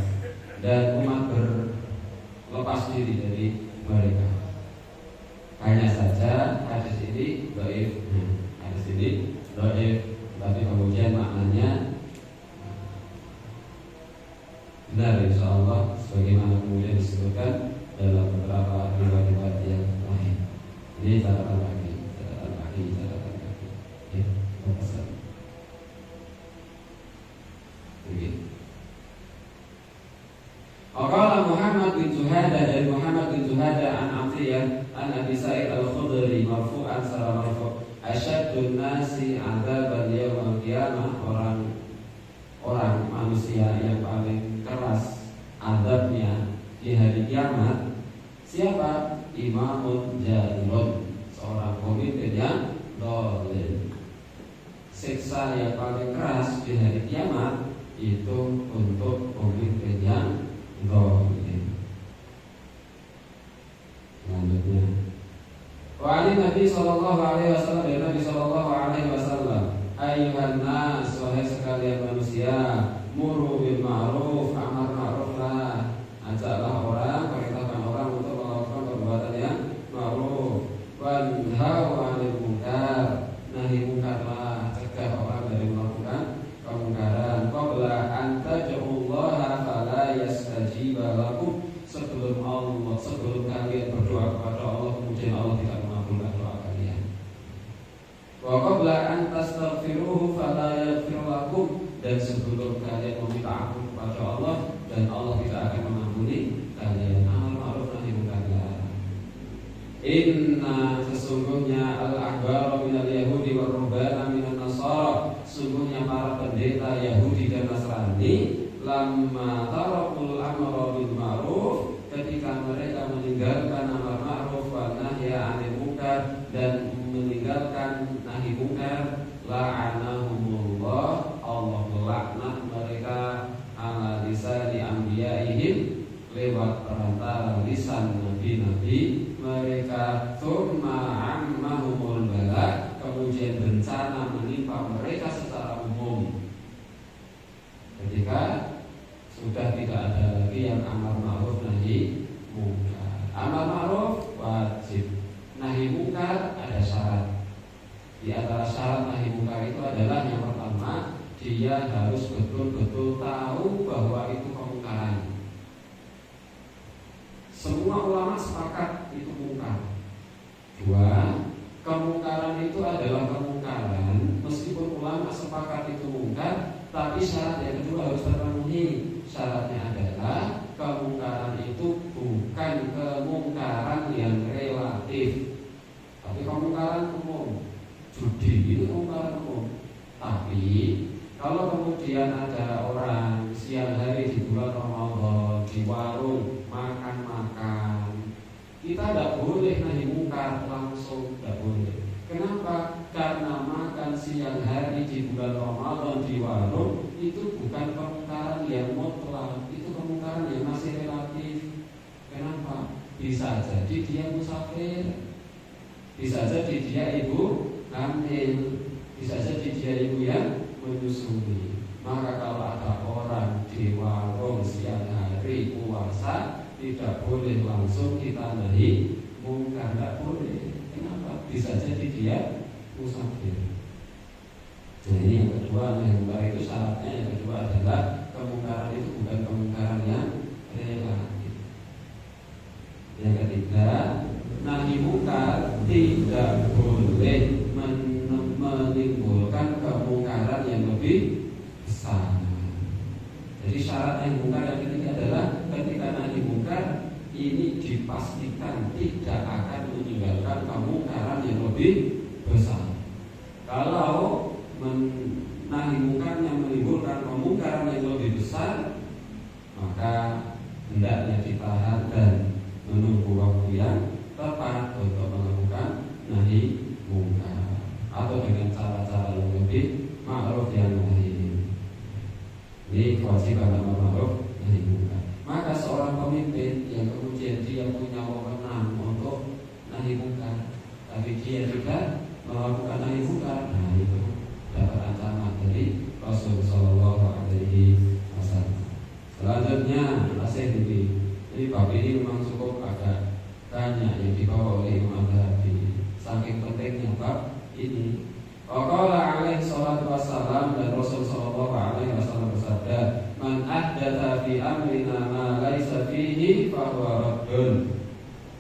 dan umat berlepas diri dari mereka. Hanya saja hadis ini dhaif, tapi kemudian maknanya benar insyaallah, sebagaimana kemudian disebutkan dalam beberapa riwayat yang lain. nasi adzaban yaumil qiyamah, orang manusia yang paling keras azabnya di hari kiamat siapa? Imamun jahilun, seorang pemimpin yang zalim. Siksa yang paling keras di hari kiamat itu untuk pemimpin yang zalim. Selanjutnya, wa ali Nabi sallallahu alaihi wasallam, dari Nabi sallallahu alaihi wasallam, ayyuhan nas, wahai sekalian manusia, muru bil ma'ruf, amar ma'ruflah, ajaklah orang, perintahkan orang untuk melakukan perbuatan yang ma'ruf, wanhau 'anil munkar, nahi munkarlah, cegah orang dari melakukan kemungkaran. Qabla an tad'ullaha fala yastajiba lakum, sebelum kalian berdoa kepada Allah kemudian Allah tidak mengabulkan doa kalian. Wa qabla an tastaghfiruhu fala yaghfir lakum, dan sebelum kalian meminta ampun kepada Allah dan Allah tidak akan mengampuni kalian. Amar ma'ruf nahi munkar. Inna, sesungguhnya al-ahbar minal yahudi wa ruhbana minan nasara, sesungguhnya para pendeta Yahudi dan Nasrani, lamma tarakul amra bil ma'ruf, ketika mereka meninggalkan amar ma'ruf wa nahya 'anil munkar, dan meninggalkan nahi munkar, la'anahumullah, Allah melaknat mereka ala lisani anbiya'ihim, lewat perantara lisan nabi-nabi mereka. Tsumma 'ammahumul bala, kemudian bencana menimpa mereka secara umum. Ketika sudah tidak ada lagi yang amar ma'ruf nahi munkar. Amar ma'ruf wajib, nahi munkar ada syarat. Di antara syarat nahi munkar itu adalah yang pertama, dia harus betul-betul tahu bahwa itu kemungkaran. Semua ulama sepakat itu mungkar. Dua, kemungkaran itu adalah kemungkaran meskipun ulama sepakat itu mungkar, tapi syarat yang kedua harus terpenuhi. Syaratnya adalah kemungkaran itu bukan kemungkaran yang relatif, tapi kemungkaran umum. Judi itu kemungkaran umum. Tapi kalau kemudian ada orang siang hari di bulan Ramadan di warung makan-makan, kita tidak boleh nahi munkar langsung, tidak boleh. Kenapa? Karena makan siang hari di bulan Ramadan di warung itu bukan kemungkaran yang mutlak, itu kemungkaran yang masih relatif. Kenapa? Bisa jadi dia musafir, bisa jadi dia ibu hamil, bisa jadi dia ibu yang menyusui. Maka kalau ada orang di warung siang hari puasa, tidak boleh langsung kita nahi munkar, tidak boleh. Kenapa? Bisa jadi dia musafir. Nah ini yang kedua, nahi munkar itu syaratnya. Yang kedua adalah kemungkaran itu bukan kemungkaran yang relatif. Yang ketiga, nahi munkar tidak boleh menimbulkan kemungkaran yang lebih besar. Jadi syarat nahi munkar yang ketiga adalah ketika nahi munkar ini dipastikan tidak akan meninggalkan kemungkaran yang lebih besar. Kalau nahi munkar yang menimbulkan kemungkaran yang lebih besar, maka hendaknya ditahan dan menunggu waktu yang tepat untuk melakukan nahi munkar, atau dengan cara-cara yang lebih ma'ruf yang nahi. Ini kewajiban amar ma'ruf nahi munkar. Maka seorang pemimpin yang kemudian dia punya wewenang untuk nahi munkar, tapi dia tidak melakukan nahi munkar, nah itu dapat ancaman dari Rasul Sallallahu Alaihi Wasallam. Selanjutnya, ini bab ini memang cukup agak banyak yang dibawa oleh Imam Al-Ghazali. Saking pentingnya bab ini. Qala alaihi salatu wassalam, dan Rasul sallallahu alaihi wasallam bersabda, "Man ahdatsa fi amrina ma laisa fihi fa huwa raddun."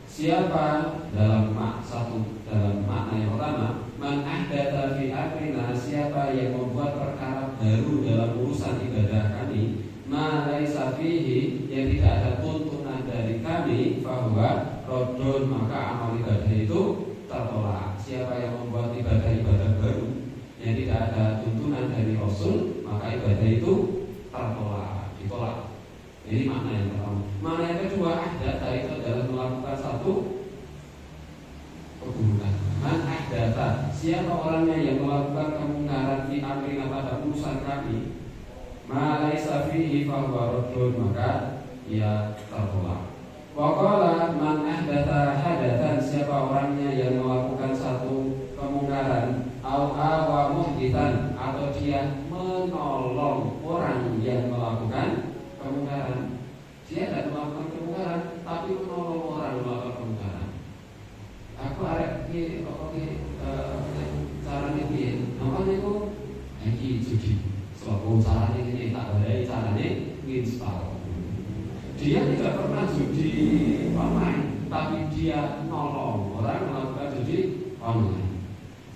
Siapa dalam makna yang pertama, man ahdatsa fi amrina, siapa yang membuat perkara baru dalam urusan ibadah kami, ma laisa fihi, yang tidak ada tuntunan dari kami, fa huwa raddun, maka amal ibadah itu tertolak. Siapa yang membuat ibadah-ibadah baru yang tidak ada tuntunan dari Rasul, maka ibadah itu ditolak. Ini makna yang pertama. Makna yang kedua, ahdatha itu adalah melakukan satu keburukan. Man ahdatha, siapa orangnya yang melakukan kemungkaran fi amrina pada urusan kami, ma laisa fihi fa huwa raddun, maka ia tertolak. Wa qala man ahdatha hadatsan, siapa orangnya yang melakukan satu kemungkaran, au awa muhditsan, atau dia menolong orang yang melakukan kemungkaran. Dia tidak melakukan kemungkaran, tapi menolong orang melakukan kemungkaran. Aku arek iki carane piye? Namanya itu iki judi. Sebab carane iki tak warai carane install. Dia tidak pernah judi online, tapi dia nolong orang melakukan judi online.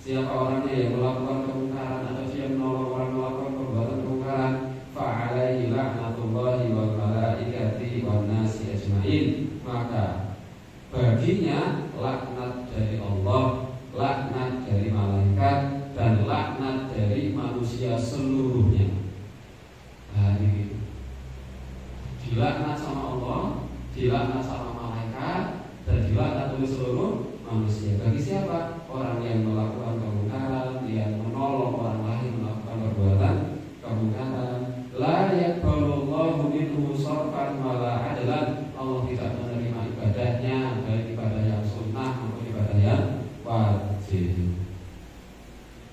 Siapa orangnya yang melakukan kemungkaran atau dia menolong orang melakukan perbuatan kemungkaran, fa'alaihi la'natullahi wal malaikati wan nasi ajmain, maka baginya laknat dari Allah, laknat dari malaikat, dan laknat dari manusia seluruhnya. Nah, ini dilaknat sama Allah, dilaknat sama malaikat, dan dilaknat oleh seluruh manusia. Bagi siapa? Orang yang melakukan kemungkaran, yang menolong orang lain melakukan perbuatan kemungkaran. La yaqbalullahu minhu sarfan wala adlan. Allah tidak menerima ibadahnya, baik ibadah yang sunnah maupun ibadah yang wajib.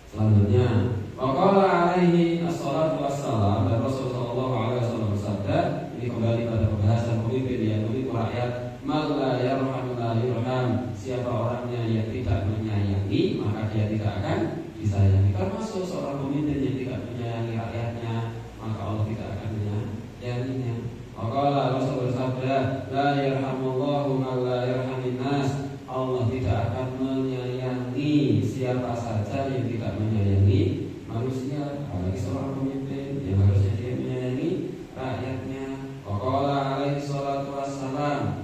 Selanjutnya, waqala alaihi assalatu wassalam, dan Rasulullah sallallahu alaihi wasallam bersabda, ini kembali pada pembahasan pemimpin yang memiliki rakyat, man la yarham la yurham, siapa orangnya yang tidak menyayangi, maka dia tidak akan disayangi. Termasuk seorang pemimpin yang tidak menyayangi rakyatnya, maka Allah tidak akan menyayanginya. Waqala Rasul bersabda, la yarhamullahu man la yarhamin nas, Allah tidak akan menyayangi siapa saja yang tidak menyayangi manusia, apalagi seorang pemimpin yang harusnya dia menyayangi rakyatnya. Waqala alaihi salatu wassalam,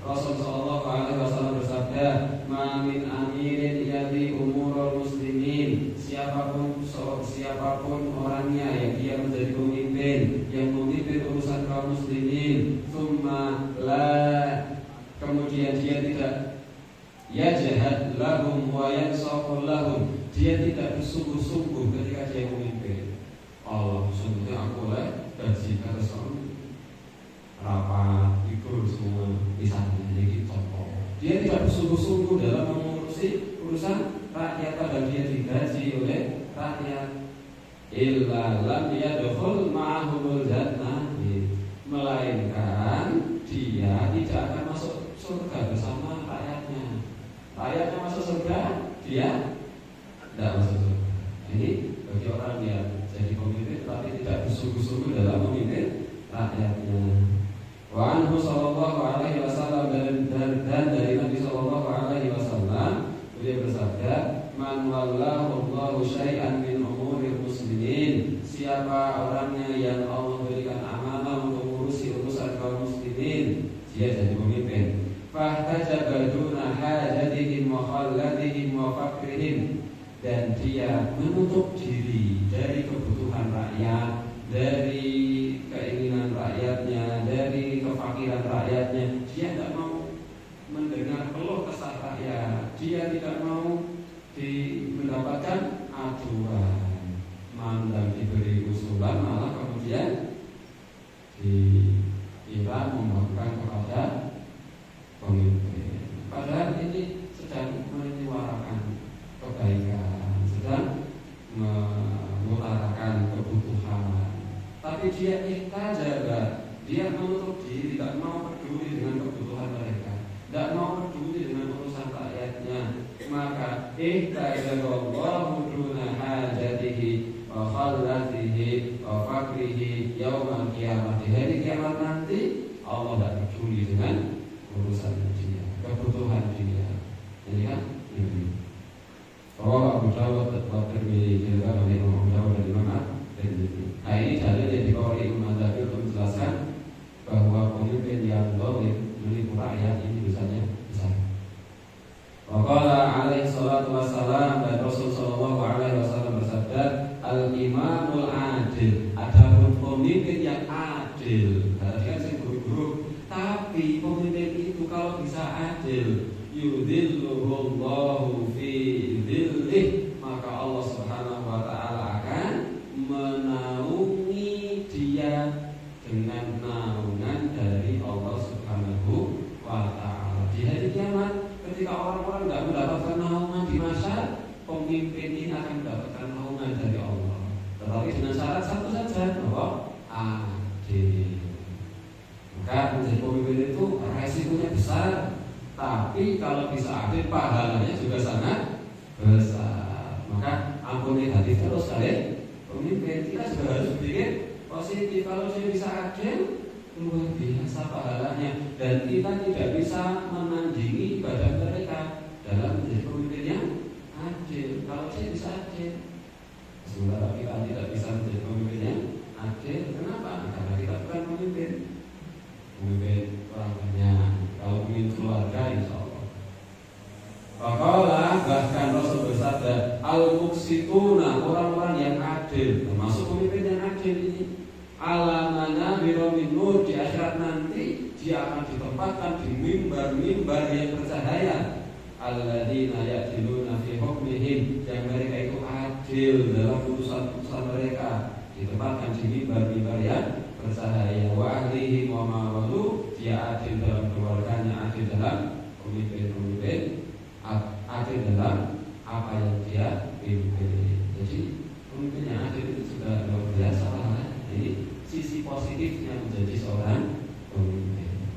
Rasul sallallahu alaihi wasallam bersabda, ma min amirin yadi umurul muslimin, siapapun orangnya yang dia menjadi pemimpin, yang memimpin urusan kaum muslimin, thumma la, kemudian dia tidak yajhad lahum wa yansaqul lahum, dia tidak bersungguh-sungguh ketika dia memimpin. Allah sungguhnya aku gaji kata rapat tidur semua misalnya, jadi contoh. Dia tidak bersungguh-sungguh dalam mengurusi urusan rakyat, padahal dia digaji oleh rakyat. Illa lam yadkhul ma'ahumul jannah, melainkan dia tidak akan masuk surga bersama rakyatnya. Rakyatnya masuk surga, dia tidak masuk surga. Ini bagi orang yang jadi pemimpin tapi tidak bersungguh-sungguh dalam memimpin rakyatnya. Wa anhu sallallahu alaihi wasallam, dan dari Nabi sallallahu alaihi wasallam beliau bersabda, man wallahu Allahu syai'an min umuril muslimin, siapa orangnya yang Allah berikan amanah untuk mengurusi urusan kaum muslimin, dia jadi pemimpin. Fahtajaba duna hajatihim wa khallatihim wa fakrihim, dan dia menutup diri dari kebutuhan rakyat, dari keinginan rakyatnya, dari kefakiran rakyatnya. Dia tidak mau mendengar keluh kesah rakyat, dia tidak mau mendapatkan aduan, mandang diberi usulan, malah kemudian dikira membangunkan kepada pemimpin. Padahal ini sedang menyuarakan kebaikan, sedang mengutarakan kebutuhan, tapi dia ihtajaba, dia menutup diri, tidak mau peduli dengan kebutuhan mereka, tidak mau peduli dengan urusan rakyatnya. Maka ihtajaballahu duna hajatihi wa khallatihi wa fakrihi yaumal qiyamah, di hari kiamat nanti Allah tidak peduli dengan urusan dia, kebutuhan dia. Ini kan ini. Rawahu Abu Dawud wa Tirmidzi, juga oleh Imam Abu Dawud dan Imam At-Tirmidzi. Nah, ini dalil yang dibawa oleh Imam Ghazali untuk menjelaskan bahwa pemimpin yang zalim menipu rakyat ini dosanya besar. Wa qala alaihi salatu wassalam, dan Rasul sallallahu alaihi wasallam adil, yudhilluhullahu fi dhillih, maka Allah Subhanahu wa taala akan menaungi dia dengan naungan dari Allah Subhanahu wa taala. Di hari kiamat ketika orang-orang tidak mendapatkan naungan di masyarakat, pemimpin ini akan mendapatkan naungan dari Allah. Tetapi dengan syarat satu saja, bahwa adil. Maka menjadi pemimpin itu resikonya besar, tapi kalau bisa adil pahalanya juga sangat besar. Maka ampun negatif terus kalian pemimpin. Kita juga harus berpikir positif. Kalau saya bisa adil, luar biasa pahalanya, dan kita tidak bisa menandingi badan mereka dalam menjadi pemimpin yang adil. Kalau saya bisa adil, sementara kita tidak bisa menjadi pemimpin yang adil, kenapa? Karena kita bukan pemimpin orang banyak. Kalau pemimpin keluarga, insya Allah. Faqala, bahkan Rasul bersabda, al-muqsituna, orang-orang yang adil, termasuk pemimpin yang adil ini, alamana biromin nur, di akhirat nanti dia akan ditempatkan di mimbar-mimbar yang bercahaya. Alladzina ya'diluna fi hukmihim, yang mereka itu adil dalam putusan-putusan mereka, ditempatkan di mimbar-mimbar yang bercahaya. Wa ahlihi wa mawalu, dia adil dalam keluarganya, adil dalam pemimpin-pemimpin, adil dalam apa yang dia pimpin. Jadi pemimpin yang adil itu sudah luar biasa lah. Ini sisi positifnya menjadi seorang pemimpin.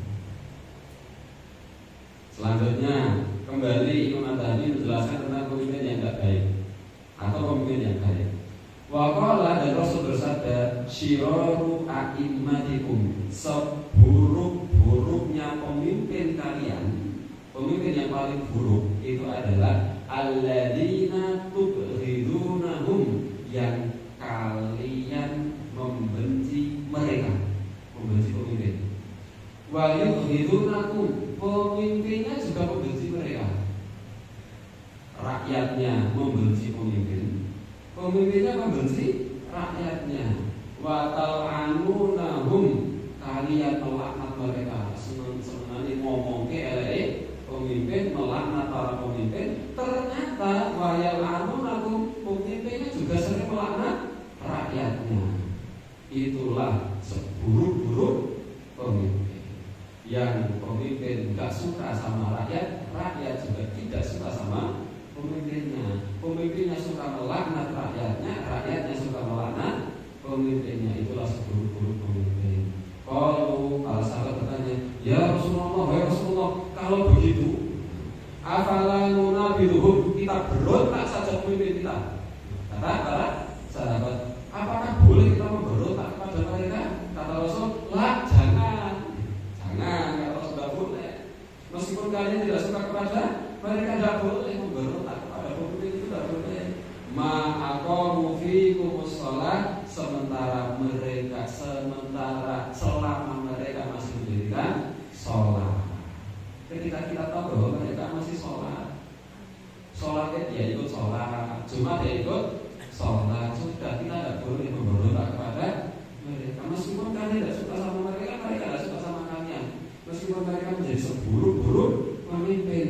Selanjutnya kembali Imam At-Tahawi menjelaskan tentang pemimpin yang tidak baik atau pemimpin yang baik. Waqala, dan Rasul bersabda, syiraru a'immatikum, seburuk-buruknya pemimpin kalian, pemimpin yang paling buruk itu adalah alladzina tubghidunahum, yang kalian membenci mereka, membenci pemimpin. Wa yubghidunakum, pemimpinnya juga membenci mereka. Rakyatnya membenci pemimpin, pemimpinnya membenci rakyatnya. Wa tal'anunahum, kalian melaknat mereka. Senang-senang ngomong ke elek pemimpin, melaknat para pemimpin. Ternyata wa yal'anunahum, pemimpinnya juga sering melaknat rakyatnya. Itulah seburuk-buruk pemimpin. Yang pemimpin tidak suka sama rakyat, rakyat juga tidak suka sama pemimpinnya. Pemimpinnya suka melaknat rakyatnya, rakyatnya suka melaknat pemimpinnya. Itulah seburuk-buruk pemimpin. Kalau para sahabat bertanya, ya Rasulullah, ya Rasulullah, kalau begitu, afala nunabiduhum, kita berontak saja pemimpin kita. Kata para sahabat, apakah boleh kita memberontak kepada mereka? Kata Rasul, lah, jangan, kalau sudah boleh. Meskipun kalian tidak suka kepada mereka, tidak boleh memberontak kepada pemimpin, itu tidak boleh. Ma'aqamu fikumus shalah, sementara selama mereka masih mendirikan sholat. Ketika kita tahu bahwa mereka masih sholatnya dia ikut sholat, Jumat dia ikut sholat, sudah, kita tidak boleh memberontak kepada mereka. Meskipun kalian tidak suka sama mereka, mereka tidak suka sama kalian. Meskipun mereka menjadi seburuk-buruk pemimpin,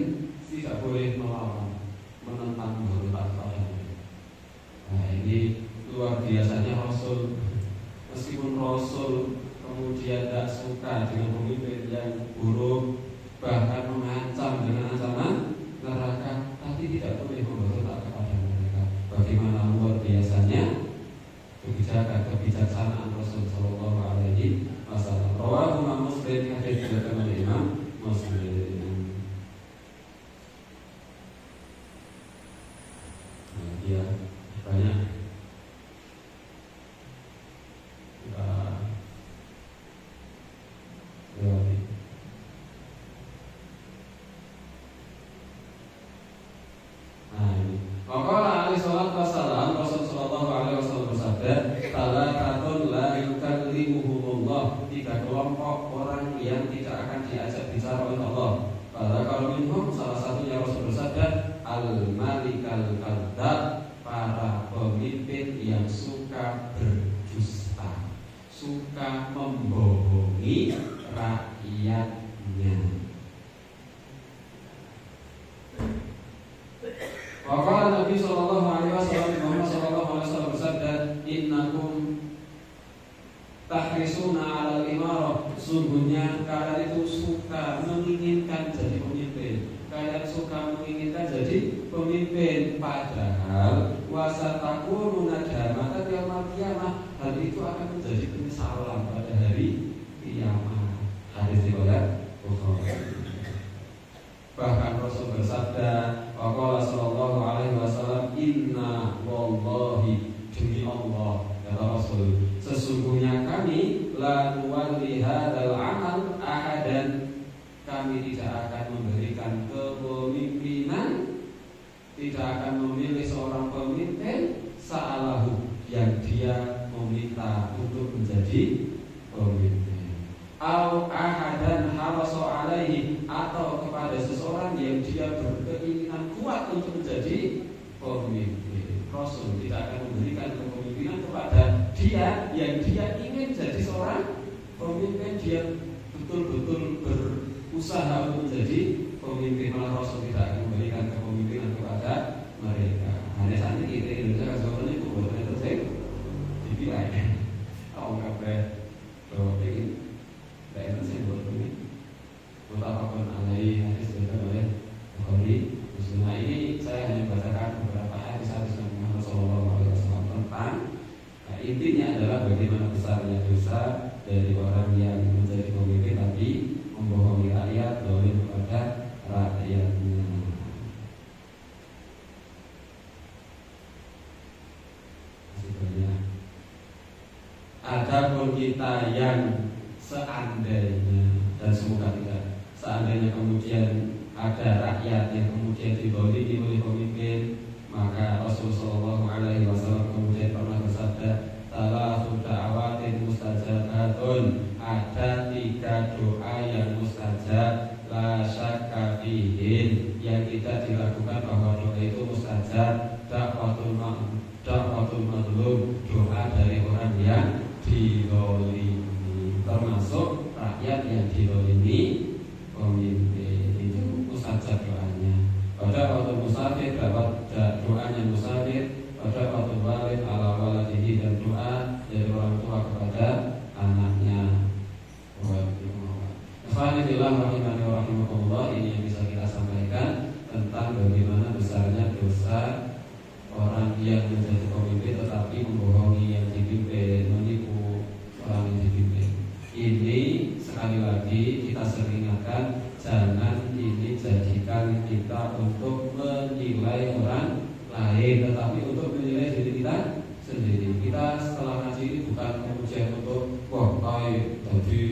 tidak boleh melawan, menentang, memberontak kepada mereka. Nah, ini luar biasanya Rasul. Meskipun Rasul kemudian tidak suka dengan pemimpin yang buruk, bahkan mengancam dengan ancaman neraka, tapi tidak boleh memberontak kepada mereka. Bagaimana luar biasanya kebijaksanaan Rasul Sallallahu Alaihi Wasallam. Rawahu Muslim, hadis diriwayatkan oleh Imam Muslim. Nah, dia banyak kita lewati. Nah, ini maka alaihi salatu wassalam, Rasul sallallahu alaihi wasallam bersabda, "Talatatun la yukallimuhumullah", 3 kelompok orang yang tidak akan diajak bicara oleh Allah. Pada kalau minhum, salah satunya Rasul bersabda, al-malikal kadzdzab, para pemimpin yang suka berdusta, suka membohongi rakyatnya. Waqala Nabi sallallahu alaihi wasallam, Muhammad sallallahu alaihi wasallam bersabda, "Innakum tahrisuna 'alal imarah." Sungguhnya kalian itu suka menginginkan jadi pemimpin. Kalian suka menginginkan jadi pemimpin, padahal wasatakunu nadamatan yaumil qiyamah. Hal itu akan menjadi penyesalan pada hari kiamat. Hadis riwayat Bukhari. Bahkan Rasul bersabda, waqala sallallahu alaihi wasallam, "Inna wallahi," demi Allah, kata Rasul, sesungguhnya kami la nuwalli hadzal amal ahadan, kami tidak akan memberikan kepemimpinan, tidak akan memilih seorang pemimpin sa'alahu, yang dia meminta untuk menjadi pemimpin, au ahadan haraso alaihi, atau kepada seseorang yang dia berkeinginan kuat untuk menjadi pemimpin. Rasul tidak akan memberikan kepemimpinan kepada dia yang dia ingin jadi seorang pemimpin, dia betul-betul berusaha untuk menjadi pemimpin. Malah Rasul tidak akan memberikan kepemimpinan kepada mereka. Hanya saat ini kita Indonesia sebenarnya itu boleh terjadi dipilih. Kalau kabeh ingin daerah saya buat ini, mutafakun alaihi, hadis diriwayatkan oleh Bukhari. Nah, ini saya hanya bacakan beberapa hadis-hadis Nabi Muhammad SAW tentang intinya adalah bagaimana besarnya dosa dari orang yang menjadi pemimpin tapi membohongi rakyat, zalim kepada rakyatnya. Masih banyak. Adapun kita yang seandainya, dan semoga tidak, seandainya kemudian ada rakyat yang kemudian dizalimi oleh pemimpin, maka Rasulullah SAW kemudian pernah bersabda, "Salatsu da'awatin mustajabatun," ada 3 doa yang mustajab, la syakka fihin, yang tidak diragukan bahwa doa itu mustajab. Da'watul mazlum, doa dari orang yang dizalimi, termasuk rakyat yang dizalimi pemimpin, itu mustajab doanya. Pada waktu musafir dapat doanya musafir, pada waktu walid ala waladihi, dan doa dari orang tua kepada anaknya. Alhamdulillah rahimani wa rahimakumullah, ini yang bisa kita sampaikan tentang bagaimana besarnya dosa orang yang menjadi pemimpin tetapi membohongi yang dipimpin, menipu orang yang dipimpin. Ini sekali lagi kita sering ingatkan, jangan ini jadikan kita untuk menilai orang lain, tetapi untuk menilai diri kita sendiri. Kita setelah ngaji ini bukan kemudian untuk wah kayak jadi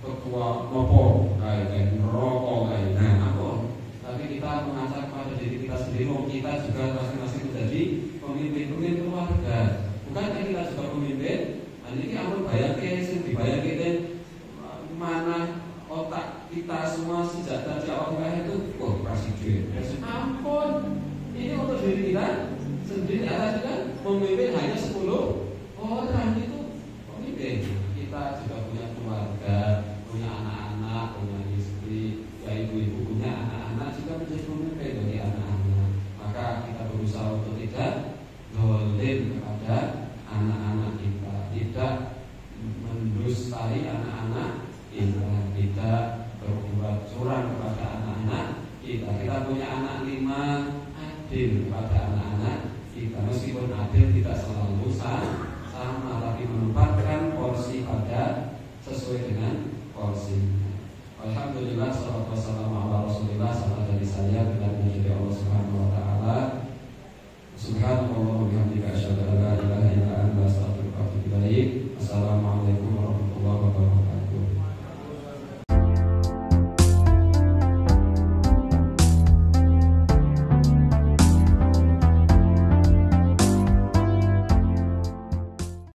ketua nopo kayak merokok kayak apa, tapi kita mengaca kepada diri kita sendiri. Kita juga masing-masing menjadi pemimpin keluarga. Bukankah kita juga pemimpin? Ini ampun bayangke sing dibayangke mana otak kita semua sejak dari awal itu, wah presiden. Ampun, ini untuk diri kita sendiri. Ada kan pemimpin hanya 10 orang itu pemimpin. Kita juga punya keluarga, punya anak-anak, punya istri, ya ibu-ibu punya anak-anak juga menjadi pemimpin bagi anak-anak. Maka kita berusaha untuk tidak zalim kepada anak-anak kita, tidak mendustai anak-anak kita, tidak berbuat curang kepada anak-anak kita. Kita punya anak 5, adil kepada anak-anak kita. Meskipun adil tidak selalu sama, tapi menempatkan porsi pada sesuai dengan porsinya. Alhamdulillah, salatu wassalamu ala Rasulillah.